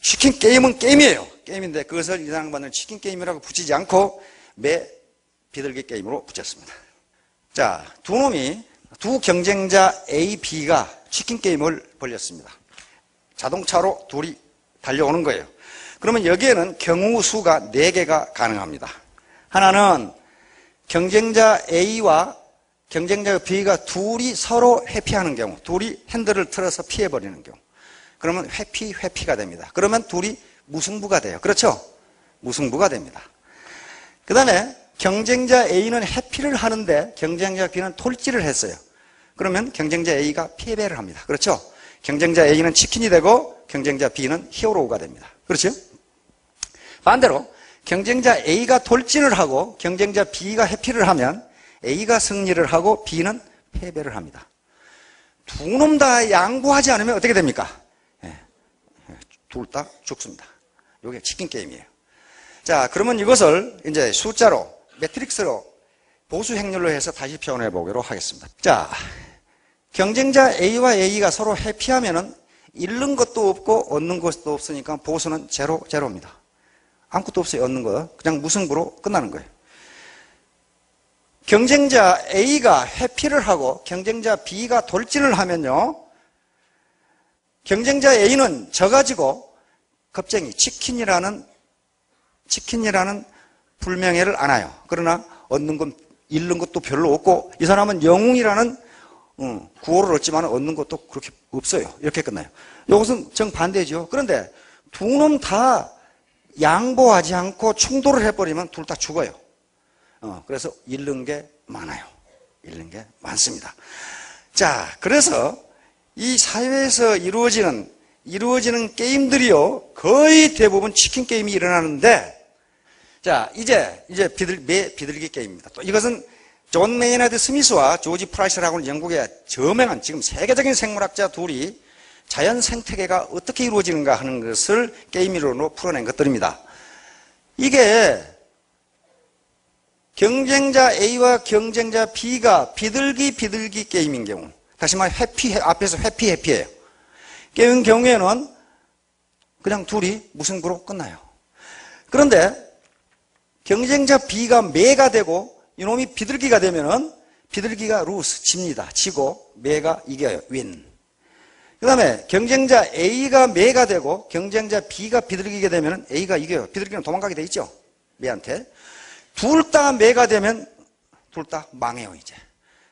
치킨 게임은 게임이에요. 게임인데 그것을 이 사람들은 치킨 게임이라고 붙이지 않고 매 비둘기 게임으로 붙였습니다. 자, 두 경쟁자 A, B가 치킨 게임을 벌였습니다. 자동차로 둘이 달려오는 거예요. 그러면 여기에는 경우 수가 4개가 가능합니다. 하나는 경쟁자 A와 경쟁자 B가 둘이 서로 회피하는 경우, 둘이 핸들을 틀어서 피해버리는 경우. 그러면 회피가 됩니다. 그러면 둘이 무승부가 돼요. 그렇죠? 무승부가 됩니다. 그 다음에 경쟁자 A는 회피를 하는데 경쟁자 B는 톨질을 했어요. 그러면 경쟁자 A가 패배를 합니다. 그렇죠? 경쟁자 A는 치킨이 되고 경쟁자 B는 히어로가 됩니다. 그렇죠? 반대로 경쟁자 A가 돌진을 하고 경쟁자 B가 회피를 하면 A가 승리를 하고 B는 패배를 합니다. 두 놈 다 양보하지 않으면 어떻게 됩니까? 둘 다 죽습니다. 이게 치킨 게임이에요. 자, 그러면 이것을 이제 숫자로, 매트릭스로, 보수 행렬로 해서 다시 표현해 보기로 하겠습니다. 자, 경쟁자 A와 A가 서로 회피하면은 잃는 것도 없고 얻는 것도 없으니까 보수는 제로입니다. 아무것도 없어요. 얻는 거. 그냥 무승부로 끝나는 거예요. 경쟁자 A가 회피를 하고 경쟁자 B가 돌진을 하면요, 경쟁자 A는 져가지고 겁쟁이 치킨이라는 불명예를 안아요. 그러나 얻는 건, 잃는 것도 별로 없고, 이 사람은 영웅이라는 구호를 얻지만 얻는 것도 그렇게 없어요. 이렇게 끝나요. 이것은 정반대죠. 그런데 두 놈 다 양보하지 않고 충돌을 해버리면 둘 다 죽어요. 그래서 잃는 게 많아요. 잃는 게 많습니다. 자, 그래서 이 사회에서 이루어지는 게임들이요, 거의 대부분 치킨 게임이 일어나는데, 자, 이제 비둘기 게임입니다. 또 이것은 존 메이나드 스미스와 조지 프라이스라고 하는 영국의 저명한 지금 세계적인 생물학자 둘이 자연 생태계가 어떻게 이루어지는가 하는 것을 게임 이론으로 풀어낸 것들입니다. 이게 경쟁자 A와 경쟁자 B가 비둘기 게임인 경우, 다시 말해 앞에서 회피예요. 게임 경우에는 그냥 둘이 무승부로 끝나요. 그런데 경쟁자 B가 매가 되고 이놈이 비둘기가 되면은 비둘기가 집니다. 지고 매가 이겨요. 윈. 그 다음에 경쟁자 A가 매가 되고 경쟁자 B가 비둘기게 되면은 A가 이겨요. 비둘기는 도망가게 돼 있죠. 매한테. 둘 다 매가 되면 둘 다 망해요, 이제.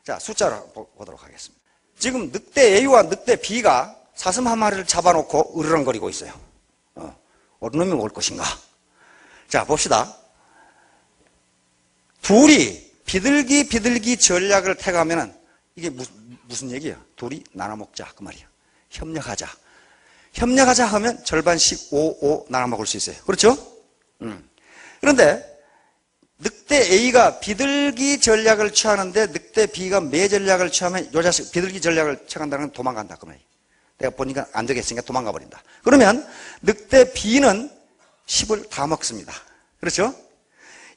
자, 숫자로 보도록 하겠습니다. 지금 늑대 A와 늑대 B가 사슴 한 마리를 잡아놓고 으르렁거리고 있어요. 어느 놈이 먹을 것인가? 자, 봅시다. 둘이 비둘기 전략을 택하면은 이게 무슨 얘기예요? 둘이 나눠 먹자, 그 말이야. 협력하자 하면 절반씩 5 나눠 먹을 수 있어요. 그렇죠? 그런데 늑대 A가 비둘기 전략을 취하는데 늑대 B가 매 전략을 취하면 요 자식 비둘기 전략을 취한다는 건 도망간다, 그 말이에요. 내가 보니까 안 되겠으니까 도망가 버린다. 그러면 늑대 B는 10을 다 먹습니다. 그렇죠?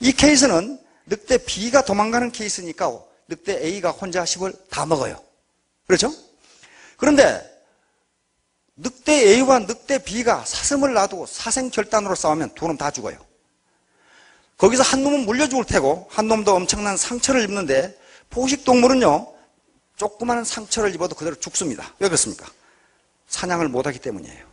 이 케이스는 늑대 B가 도망가는 케이스니까 늑대 A가 혼자 10을 다 먹어요. 그렇죠? 그런데 늑대 A와 늑대 B가 사슴을 놔두고 사생결단으로 싸우면 두 놈 다 죽어요. 거기서 한 놈은 물려 죽을 테고 한 놈도 엄청난 상처를 입는데 포식동물은요, 조그마한 상처를 입어도 그대로 죽습니다. 왜 그렇습니까? 사냥을 못하기 때문이에요.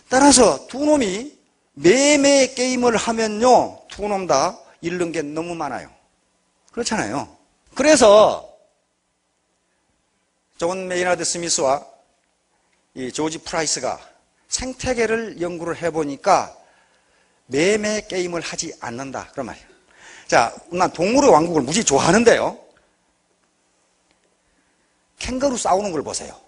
따라서 두 놈이 매매 게임을 하면요, 두 놈 다 잃는 게 너무 많아요. 그렇잖아요. 그래서 존 메이나드 스미스와 이 조지 프라이스가 생태계를 연구를 해보니까 매매 게임을 하지 않는다, 그런 말이에요. 자, 난 동물의 왕국을 무지 좋아하는데요, 캥거루 싸우는 걸 보세요.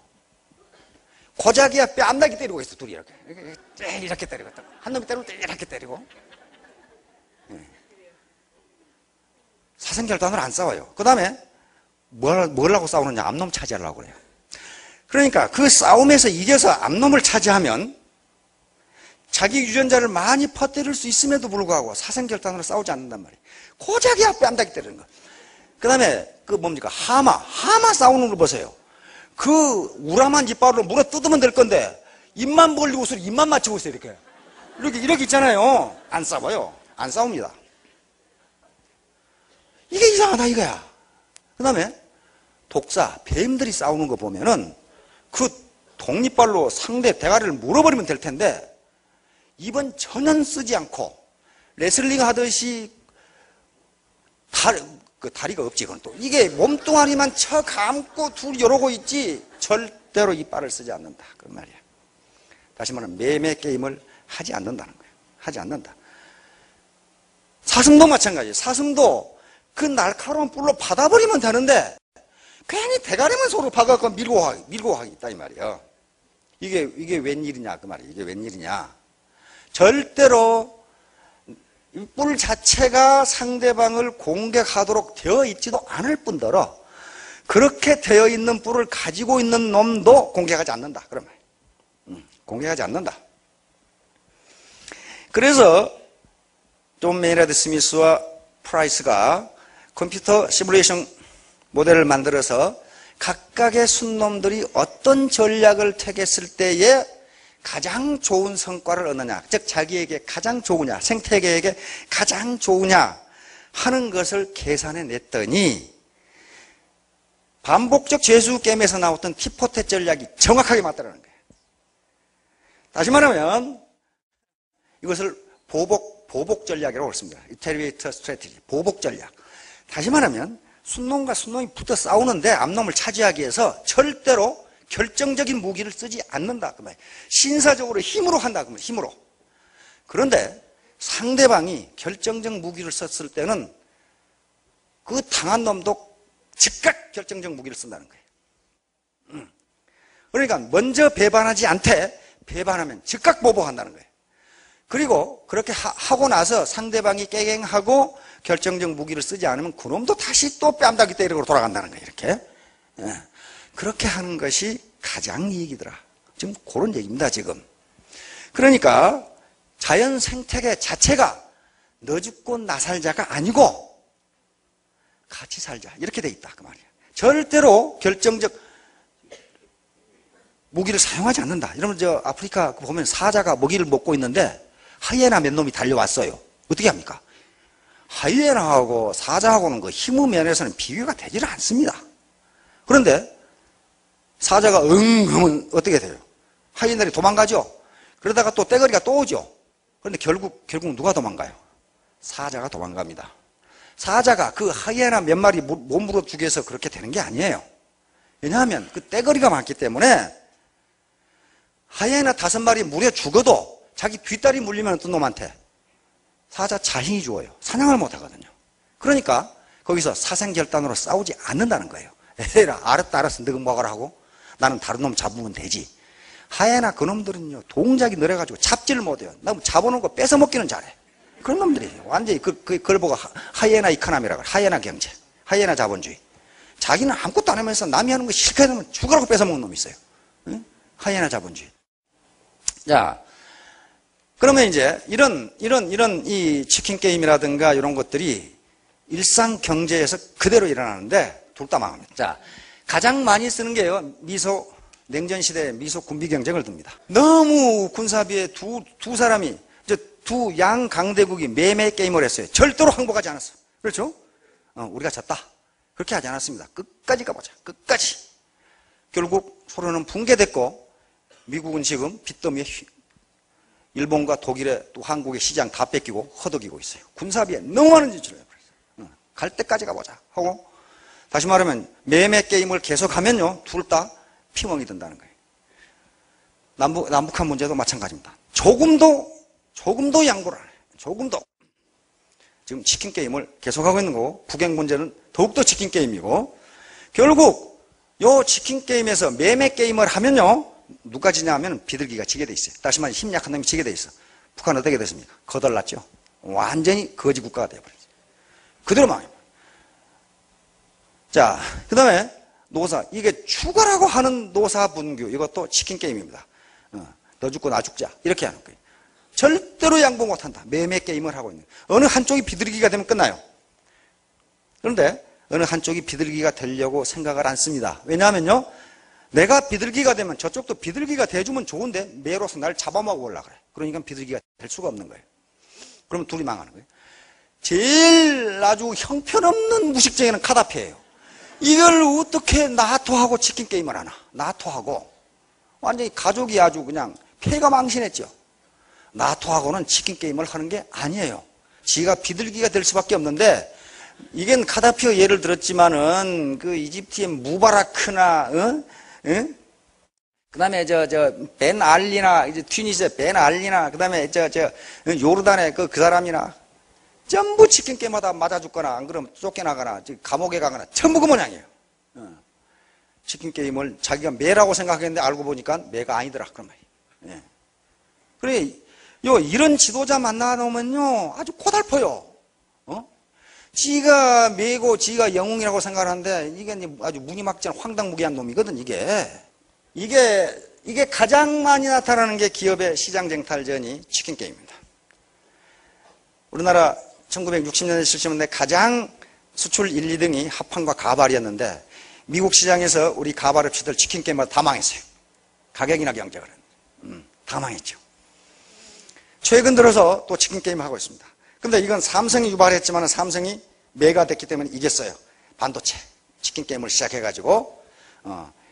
고작이야 뺨나게 때리고 있어, 둘이 이렇게 때리고 있다. 한 놈이 때리면 이렇게 때리고. 사생결단으로 안 싸워요. 그 다음에 뭘 하고 싸우느냐? 앞놈 차지하려고 그래요. 그러니까 그 싸움에서 이겨서 앞놈을 차지하면 자기 유전자를 많이 퍼뜨릴 수 있음에도 불구하고 사생결단으로 싸우지 않는단 말이에요. 고작이야 뺨나게 때리는 거. 그 다음에 하마 싸우는 걸 보세요. 그 우람한 이빨로 물어 뜯으면 될 건데 입만 벌리고 소리 입만 맞추고 있어요. 이렇게 있잖아요. 안 싸워요. 안 싸웁니다. 이게 이상하다 이거야. 그 다음에 독사, 뱀들이 싸우는 거 보면은 그 독립발로 상대 대가리를 물어버리면 될 텐데 입은 전혀 쓰지 않고 레슬링 하듯이 다리가 없지. 그건 또 이게 몸뚱아리만 쳐 감고 둘이 이러고 있지 절대로 이빨을 쓰지 않는다, 그 말이야. 다시 말하면 매매 게임을 하지 않는다는 거예요. 하지 않는다. 사슴도 마찬가지예요. 사슴도 그 날카로운 뿔로 받아버리면 되는데 괜히 대가리만 서로 박아갖고 밀고 하기 있다 이 말이에요. 이게 웬일이냐 그 말이에요. 이게 웬일이냐. 절대로 뿔 자체가 상대방을 공격하도록 되어 있지도 않을 뿐더러 그렇게 되어 있는 뿔을 가지고 있는 놈도 공격하지 않는다, 그런 말이에요. 공격하지 않는다. 그래서 존 메이나드 스미스와 프라이스가 컴퓨터 시뮬레이션 모델을 만들어서 각각의 순놈들이 어떤 전략을 택했을 때에 가장 좋은 성과를 얻느냐, 즉 자기에게 가장 좋으냐, 생태계에게 가장 좋으냐 하는 것을 계산해 냈더니 반복적 재수 게임에서 나왔던 티포텟 전략이 정확하게 맞더라는 거예요. 다시 말하면 이것을 보복 전략이라고 했습니다. Iterator Strategy, 보복 전략. 다시 말하면 순놈과 순놈이 붙어 싸우는데 암놈을 차지하기 위해서 절대로 결정적인 무기를 쓰지 않는다. 그 말이에요. 신사적으로 힘으로 한다. 그 말이에요. 힘으로. 그런데 상대방이 결정적 무기를 썼을 때는 그 당한 놈도 즉각 결정적 무기를 쓴다는 거예요. 그러니까 먼저 배반하지 않되 배반하면 즉각 보복한다는 거예요. 그리고 그렇게 하고 나서 상대방이 깨갱하고 결정적 무기를 쓰지 않으면 그놈도 다시 또 뺨다귀 때리고 돌아간다는 거예요. 이렇게. 그렇게 하는 것이 가장 이익이더라. 지금 그런 얘기입니다. 지금. 그러니까 자연 생태계 자체가 너 죽고 나 살자가 아니고 같이 살자 이렇게 돼 있다 그 말이야. 절대로 결정적 무기를 사용하지 않는다. 여러분 저 아프리카 보면 사자가 먹이를 먹고 있는데 하이에나 몇 놈이 달려왔어요. 어떻게 합니까? 하이에나하고 사자하고는 그 힘의 면에서는 비교가 되지를 않습니다. 그런데 사자가 하면 어떻게 돼요? 하이에나들이 도망가죠. 그러다가 또 떼거리가 또 오죠. 그런데 결국 누가 도망가요? 사자가 도망갑니다. 사자가 그 하이에나 몇 마리 못 물어 주기 위해서 그렇게 되는 게 아니에요. 왜냐하면 그 떼거리가 많기 때문에 하이에나 5마리 물에 죽어도 자기 뒷다리 물리면 어떤 놈한테 사자 자신이 죽어요. 사냥을 못 하거든요. 그러니까 거기서 사생결단으로 싸우지 않는다는 거예요. 에라 알았어 너가 먹으라 하고 나는 다른 놈 잡으면 되지. 하이에나 그놈들은요 동작이 느려가지고 잡지를 못해요. 나 잡아놓은 거 뺏어 먹기는 잘해. 그런 놈들이 완전히 그걸 보고 하이에나 이코노미라고 그래. 하이에나 경제, 하이에나 자본주의. 자기는 아무것도 안 하면서 남이 하는 거 싫게 하면 죽으라고 뺏어 먹는 놈이 있어요. 응? 하이에나 자본주의. 자, 그러면 이제 이런 이 치킨 게임이라든가 이런 것들이 일상 경제에서 그대로 일어나는데 둘 다 망합니다. 자, 가장 많이 쓰는 게요 냉전 시대에 미소 군비 경쟁을 듭니다. 너무 군사비에 두 사람이 두 양 강대국이 매매 게임을 했어요. 절대로 항복하지 않았어. 그렇죠? 우리가 졌다. 그렇게 하지 않았습니다. 끝까지 가보자. 끝까지. 결국 서로는 붕괴됐고 미국은 지금 빚더미에 일본과 독일의 또 한국의 시장 다 뺏기고 허덕이고 있어요. 군사비에 너무 많은 지출을 해버렸어요. 갈 때까지 가보자 하고 다시 말하면 매매 게임을 계속하면요 둘 다 피멍이 든다는 거예요. 남북한 문제도 마찬가지입니다. 조금도 양보를 안 해요. 조금도. 지금 치킨 게임을 계속하고 있는 거고 북핵 문제는 더욱더 치킨 게임이고 결국 요 치킨 게임에서 매매 게임을 하면요 누가 지냐 하면 비둘기가 지게 돼 있어요. 다시 말해 힘 약한 놈이 지게 돼 있어. 북한은 어떻게 됐습니까? 거덜났죠. 완전히 거지 국가가 되어버렸어요. 그대로 망해요. 자, 그 다음에 노사. 이게 죽어라고 하는 노사분규. 이것도 치킨 게임입니다. 너 죽고 나 죽자. 이렇게 하는 거예요. 절대로 양보 못한다. 매매 게임을 하고 있는. 어느 한쪽이 비둘기가 되면 끝나요. 그런데 어느 한쪽이 비둘기가 되려고 생각을 안 씁니다. 왜냐하면요. 내가 비둘기가 되면 저쪽도 비둘기가 돼주면 좋은데 매로서 날 잡아먹으려고 그래. 그러니까 비둘기가 될 수가 없는 거예요. 그러면 둘이 망하는 거예요. 제일 아주 형편없는 무식쟁이는 카다피예요. 이걸 어떻게 나토하고 치킨 게임을 하나. 나토하고 완전히 가족이 아주 그냥 폐가 망신했죠. 나토하고는 치킨 게임을 하는 게 아니에요. 지가 비둘기가 될 수밖에 없는데 이건 카다피의 예를 들었지만은 그 이집트의 무바라크나 응? 그 다음에 벤 알리나 이제 튀니스의 벤 알리나 그 다음에 요르단의 그 사람이나 전부 치킨 게임하다 맞아 죽거나 안 그러면 쫓겨나거나 감옥에 가거나 전부 그 모양이에요. 치킨 게임을 자기가 매라고 생각했는데 알고 보니까 매가 아니더라 그런 말이에요. 예. 그래 이런 지도자 만나놓으면요 아주 고달퍼요. 지가 매고 지가 영웅이라고 생각하는데 이게 아주 무기막지한 황당무계한 놈이거든 이게 가장 많이 나타나는 게 기업의 시장쟁탈전이 치킨 게임입니다. 우리나라 1960년대 70년대 가장 수출 1, 2등이 합판과 가발이었는데 미국 시장에서 우리 가발 업체들 치킨 게임마다 다 망했어요. 가격이나 경쟁을 다 망했죠. 최근 들어서 또 치킨 게임을 하고 있습니다. 근데 이건 삼성이 유발했지만 삼성이 매가 됐기 때문에 이겼어요. 반도체 치킨 게임을 시작해가지고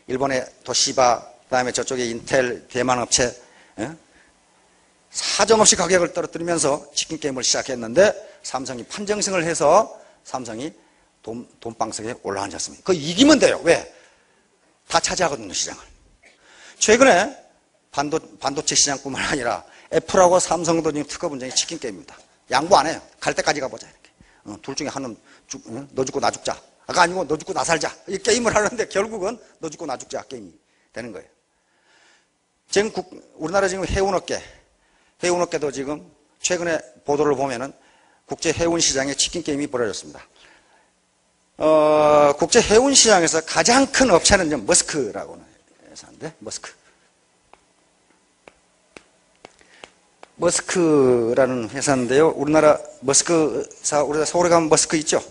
일본의 도시바, 그다음에 저쪽에 인텔, 대만 업체 사정없이 가격을 떨어뜨리면서 치킨 게임을 시작했는데 삼성이 판정승을 해서 삼성이 돈방석에 올라앉았습니다. 그거 이기면 돼요. 왜? 다 차지하거든요, 시장을. 최근에 반도체 시장뿐만 아니라 애플하고 삼성도 지금 특허 분쟁이 치킨 게임입니다. 양보 안 해요. 갈 때까지 가보자. 이렇게. 둘 중에 한 놈, 너 죽고 나 죽자. 아까 아니고 너 죽고 나 살자. 이 게임을 하는데 결국은 너 죽고 나 죽자 게임이 되는 거예요. 지금 우리나라 지금 해운업계도 지금 최근에 보도를 보면은 국제 해운 시장에 치킨 게임이 벌어졌습니다. 국제 해운 시장에서 가장 큰 업체는 머스크라고 회사인데, 머스크라는 회사인데요. 우리나라 머스크사, 우리나라 서울에 가면 머스크 있죠?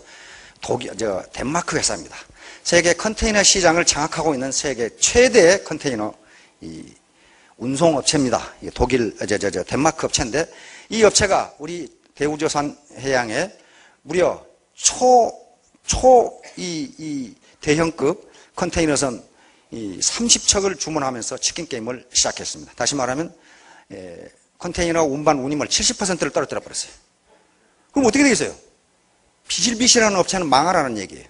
덴마크 회사입니다. 세계 컨테이너 시장을 장악하고 있는 세계 최대 컨테이너 운송업체입니다. 덴마크 업체인데, 이 업체가 우리 대우조선 해양에 무려 대형급 컨테이너선 30척을 주문하면서 치킨 게임을 시작했습니다. 다시 말하면, 컨테이너 운반 운임을 70%를 떨어뜨려 버렸어요. 그럼 어떻게 되겠어요? 비실비실하는 업체는 망하라는 얘기예요.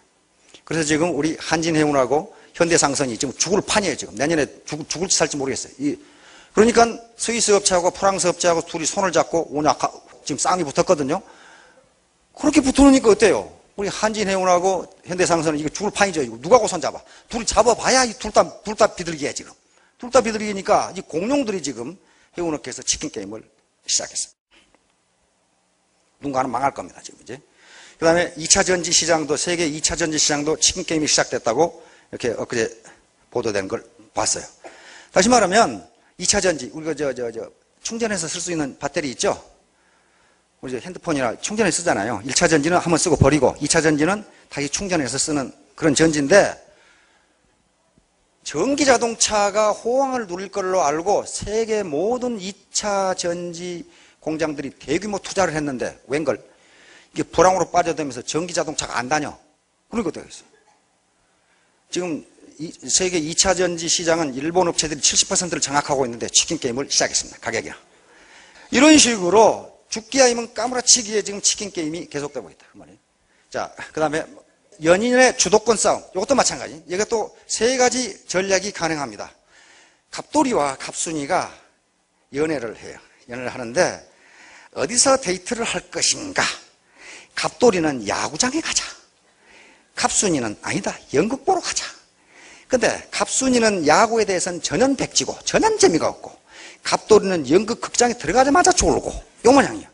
그래서 지금 우리 한진해운하고 현대상선이 지금 죽을 판이에요. 지금 내년에 죽을지 살지 모르겠어요. 그러니까 스위스 업체하고 프랑스 업체하고 둘이 손을 잡고 지금 싸움이 붙었거든요. 그렇게 붙으니까 어때요? 우리 한진해운하고 현대상선은 이거 죽을 판이죠. 이거 누가 손 잡아? 둘이 잡아봐야 둘 다 비둘기야 지금. 둘 다 비둘기니까 이 공룡들이 지금 해운업계에서 치킨 게임을 시작했어요. 누군가는 망할 겁니다, 지금 이제. 그 다음에 2차 전지 시장도, 세계 2차 전지 시장도 치킨 게임이 시작됐다고 이렇게 엊그제 보도된 걸 봤어요. 다시 말하면 2차 전지, 우리가 충전해서 쓸 수 있는 배터리 있죠? 우리 핸드폰이나 충전해 쓰잖아요. 1차 전지는 한번 쓰고 버리고 2차 전지는 다시 충전해서 쓰는 그런 전지인데, 전기 자동차가 호황을 누릴 걸로 알고 세계 모든 2차 전지 공장들이 대규모 투자를 했는데 웬걸 이게 불황으로 빠져들면서 전기 자동차가 안 다녀. 그러니까 되겠어요. 지금 세계 2차 전지 시장은 일본 업체들이 70%를 장악하고 있는데 치킨 게임을 시작했습니다. 가격이나. 이런 식으로 죽기야 이면 까무라치기에 지금 치킨 게임이 계속되고 있다. 그 말이에요. 자, 그 다음에 연인의 주도권 싸움. 이것도 마찬가지. 이것도 세 가지 전략이 가능합니다. 갑돌이와 갑순이가 연애를 해요. 연애를 하는데 어디서 데이트를 할 것인가? 갑돌이는 야구장에 가자. 갑순이는 아니다. 연극 보러 가자. 근데 갑순이는 야구에 대해서는 전혀 백지고 전혀 재미가 없고 갑돌이는 연극 극장에 들어가자마자 졸고 요 모양이에요.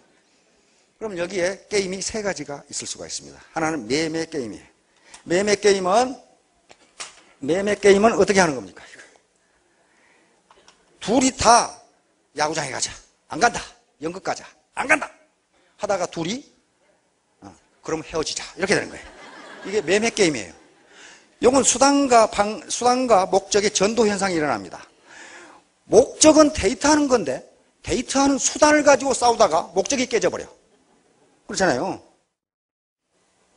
그럼 여기에 게임이 세 가지가 있을 수가 있습니다. 하나는 매매 게임이에요. 매매 게임은 어떻게 하는 겁니까? 둘이 다 야구장에 가자. 안 간다. 연극 가자. 안 간다. 하다가 둘이 그럼 헤어지자. 이렇게 되는 거예요. 이게 매매 게임이에요. 이건 수단과 목적의 전도 현상이 일어납니다. 목적은 데이트하는 건데 데이트하는 수단을 가지고 싸우다가 목적이 깨져버려. 그렇잖아요.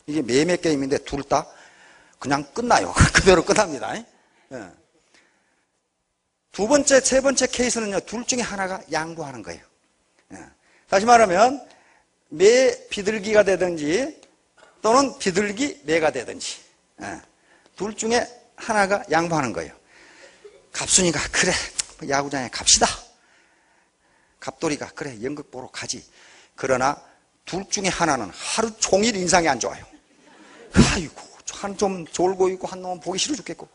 이게 매매 게임인데 둘 다 그냥 끝나요. 그대로 끝납니다. 예. 두 번째, 세 번째 케이스는요, 둘 중에 하나가 양보하는 거예요. 예. 다시 말하면 매 비둘기가 되든지 또는 비둘기 매가 되든지 둘 중에 하나가 양보하는 거예요. 갑순이가 그래 야구장에 갑시다. 갑돌이가 그래 연극 보러 가지. 그러나 둘 중에 하나는 하루 종일 인상이 안 좋아요. 아이고 한 좀 졸고 있고 한 놈은 보기 싫어 죽겠고.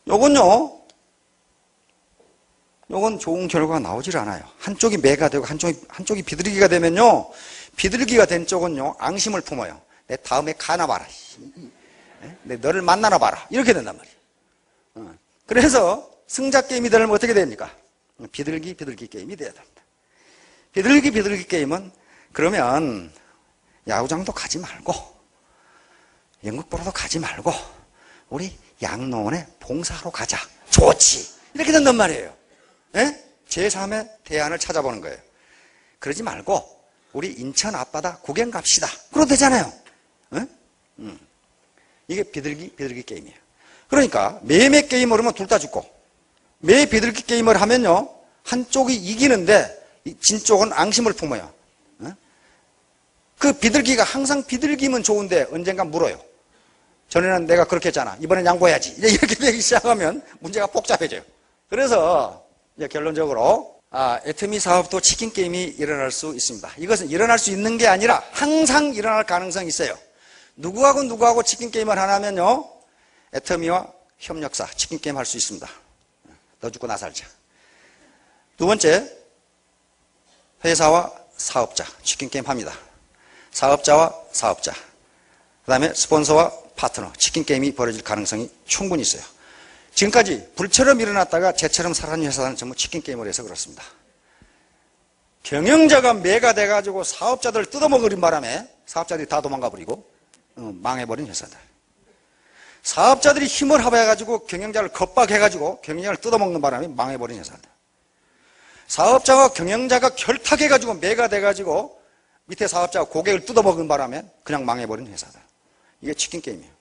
요건 좋은 결과가 나오질 않아요. 한쪽이 매가 되고 한쪽이 비둘기가 되면요, 비둘기가 된 쪽은요 앙심을 품어요. 내 다음에 가나 봐라. 내 너를 만나나 봐라. 이렇게 된단 말이에요. 그래서 승자 게임이 되려면 어떻게 됩니까? 비둘기 게임이 돼야 됩니다. 비둘기 게임은 그러면 야구장도 가지 말고 연극 보러도 가지 말고 우리 양로원에 봉사하러 가자. 좋지. 이렇게 된단 말이에요. 예? 제3의 대안을 찾아보는 거예요. 그러지 말고 우리 인천 앞바다 구경 갑시다. 그러도 되잖아요. 응? 이게 비둘기 게임이에요. 그러니까 매매 게임을 하면 둘 다 죽고, 매 비둘기 게임을 하면요 한쪽이 이기는데 진 쪽은 앙심을 품어요. 응? 그 비둘기가 항상 비둘기면 좋은데 언젠가 물어요. 전에는 내가 그렇게 했잖아. 이번엔 양보해야지. 이렇게 되기 시작하면 문제가 복잡해져요. 그래서 이제 결론적으로 애터미 사업도 치킨 게임이 일어날 수 있습니다. 이것은 일어날 수 있는 게 아니라 항상 일어날 가능성이 있어요. 누구하고 치킨 게임을 하냐면요, 애터미와 협력사 치킨 게임 할 수 있습니다. 너 죽고 나 살자. 두 번째, 회사와 사업자 치킨 게임 합니다. 사업자와 사업자, 그 다음에 스폰서와 파트너 치킨 게임이 벌어질 가능성이 충분히 있어요. 지금까지 불처럼 일어났다가 재처럼 살아난 회사는 전부 치킨 게임을 해서 그렇습니다. 경영자가 매가 돼가지고 사업자들을 뜯어먹으린 바람에 사업자들이 다 도망가 버리고 망해버린 회사들. 사업자들이 힘을 합해가지고 경영자를 겁박해가지고 경영자를 뜯어먹는 바람에 망해버린 회사들. 사업자와 경영자가 결탁해가지고 매가 돼가지고 밑에 사업자가 고객을 뜯어먹은 바람에 그냥 망해버린 회사들. 이게 치킨 게임이에요.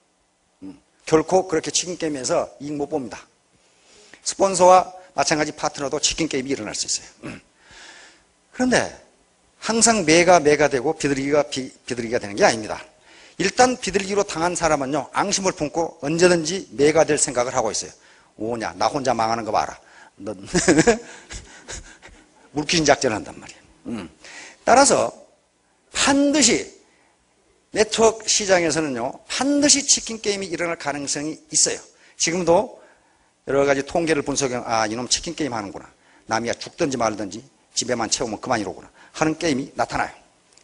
결코 그렇게 치킨 게임에서 이익 못 봅니다. 스폰서와 마찬가지 파트너도 치킨 게임이 일어날 수 있어요. 그런데 항상 매가 되고 비둘기가 되는 게 아닙니다. 일단 비둘기로 당한 사람은요 앙심을 품고 언제든지 매가 될 생각을 하고 있어요. 오냐 나 혼자 망하는 거 봐라. 넌 물귀신 작전을 한단 말이에요. 따라서 반드시 네트워크 시장에서는요 반드시 치킨 게임이 일어날 가능성이 있어요. 지금도 여러 가지 통계를 분석하면 이놈 치킨 게임 하는구나, 남이야 죽든지 말든지 집에만 채우면 그만 이러구나 하는 게임이 나타나요.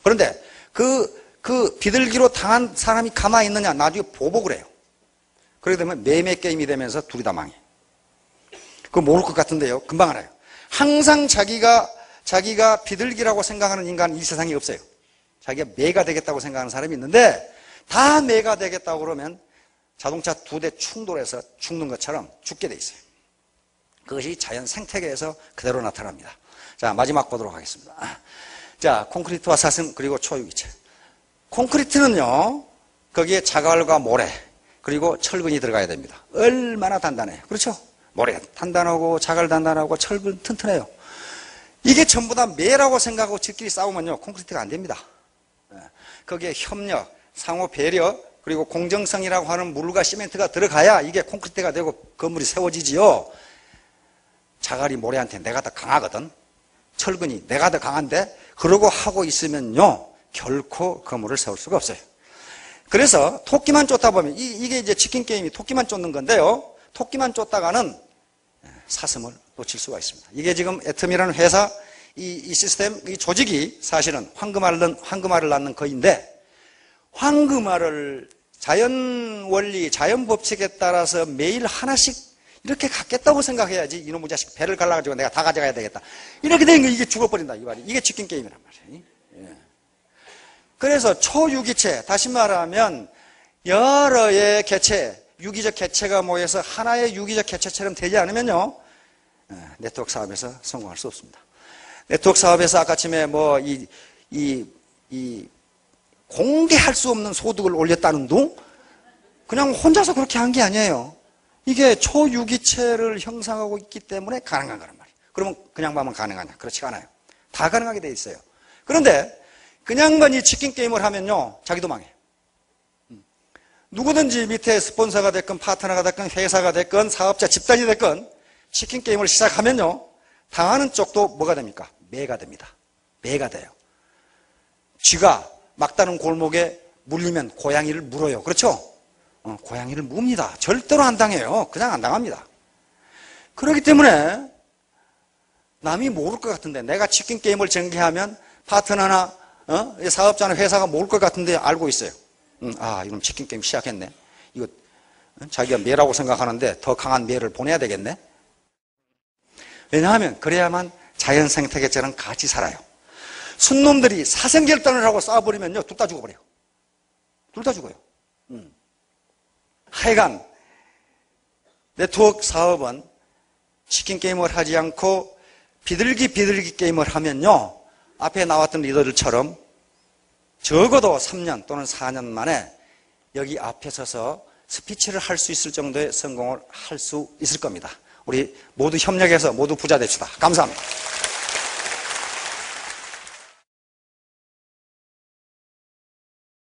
그런데 그 비둘기로 당한 사람이 가만히 있느냐, 나중에 보복을 해요. 그렇게 되면 매매 게임이 되면서 둘이 다 망해. 그거 모를 것 같은데요 금방 알아요. 항상 자기가 비둘기라고 생각하는 인간은 이 세상에 없어요. 자기가 매가 되겠다고 생각하는 사람이 있는데 다 매가 되겠다고 그러면 자동차 2대 충돌해서 죽는 것처럼 죽게 돼 있어요. 그것이 자연 생태계에서 그대로 나타납니다. 자, 마지막 보도록 하겠습니다. 자, 콘크리트와 사슴 그리고 초유기체. 콘크리트는요 거기에 자갈과 모래 그리고 철근이 들어가야 됩니다. 얼마나 단단해요. 그렇죠? 모래 단단하고 자갈 단단하고 철근 튼튼해요. 이게 전부 다 매라고 생각하고 지끼리 싸우면요 콘크리트가 안 됩니다. 거기에 협력, 상호 배려, 그리고 공정성이라고 하는 물과 시멘트가 들어가야 이게 콘크리트가 되고 건물이 세워지지요. 자갈이 모래한테 내가 더 강하거든, 철근이 내가 더 강한데, 그러고 하고 있으면요 결코 건물을 세울 수가 없어요. 그래서 토끼만 쫓다 보면 이게 이제 치킨 게임이 토끼만 쫓는 건데요, 토끼만 쫓다가는 사슴을 놓칠 수가 있습니다. 이게 지금 애터미라는 회사 이 시스템, 이 조직이 사실은 황금알을 낳는 거인데, 황금알을 자연 원리, 자연 법칙에 따라서 매일 하나씩 이렇게 갖겠다고 생각해야지 이놈의 자식 배를 갈라가지고 내가 다 가져가야 되겠다. 이렇게 되는 거 이게 죽어버린다 이 말이. 이게 치킨 게임이란 말이에요. 예. 그래서 초유기체, 다시 말하면 여러의 개체, 유기적 개체가 모여서 하나의 유기적 개체처럼 되지 않으면요 네트워크 사업에서 성공할 수 없습니다. 네트워크 사업에서 아까쯤에 공개할 수 없는 소득을 올렸다는 둥? 그냥 혼자서 그렇게 한 게 아니에요. 이게 초유기체를 형성하고 있기 때문에 가능한 거란 말이에요. 그러면 그냥 하면 가능하냐? 그렇지 않아요. 다 가능하게 돼 있어요. 그런데 그냥만 이 치킨 게임을 하면요 자기도 망해요. 누구든지 밑에 스폰서가 됐건 파트너가 됐건 회사가 됐건 사업자 집단이 됐건 치킨 게임을 시작하면요 당하는 쪽도 뭐가 됩니까? 매가 됩니다. 매가 돼요. 쥐가 막다른 골목에 물리면 고양이를 물어요. 그렇죠? 고양이를 묵니다. 절대로 안 당해요. 그냥 안 당합니다. 그렇기 때문에 남이 모를 것 같은데, 내가 치킨 게임을 전개하면 파트너나 사업자나 회사가 모를 것 같은데 알고 있어요. 이놈 치킨 게임 시작했네. 이거 자기가 매라고 생각하는데 더 강한 매를 보내야 되겠네. 왜냐하면 그래야만 자연 생태계처럼 같이 살아요. 순놈들이 사생결단을 하고 싸워버리면요 둘 다 죽어버려요. 둘 다 죽어요. 하여간 네트워크 사업은 치킨 게임을 하지 않고 비둘기 게임을 하면요 앞에 나왔던 리더들처럼 적어도 3년 또는 4년 만에 여기 앞에 서서 스피치를 할 수 있을 정도의 성공을 할 수 있을 겁니다. 우리 모두 협력해서 모두 부자 됩시다. 감사합니다.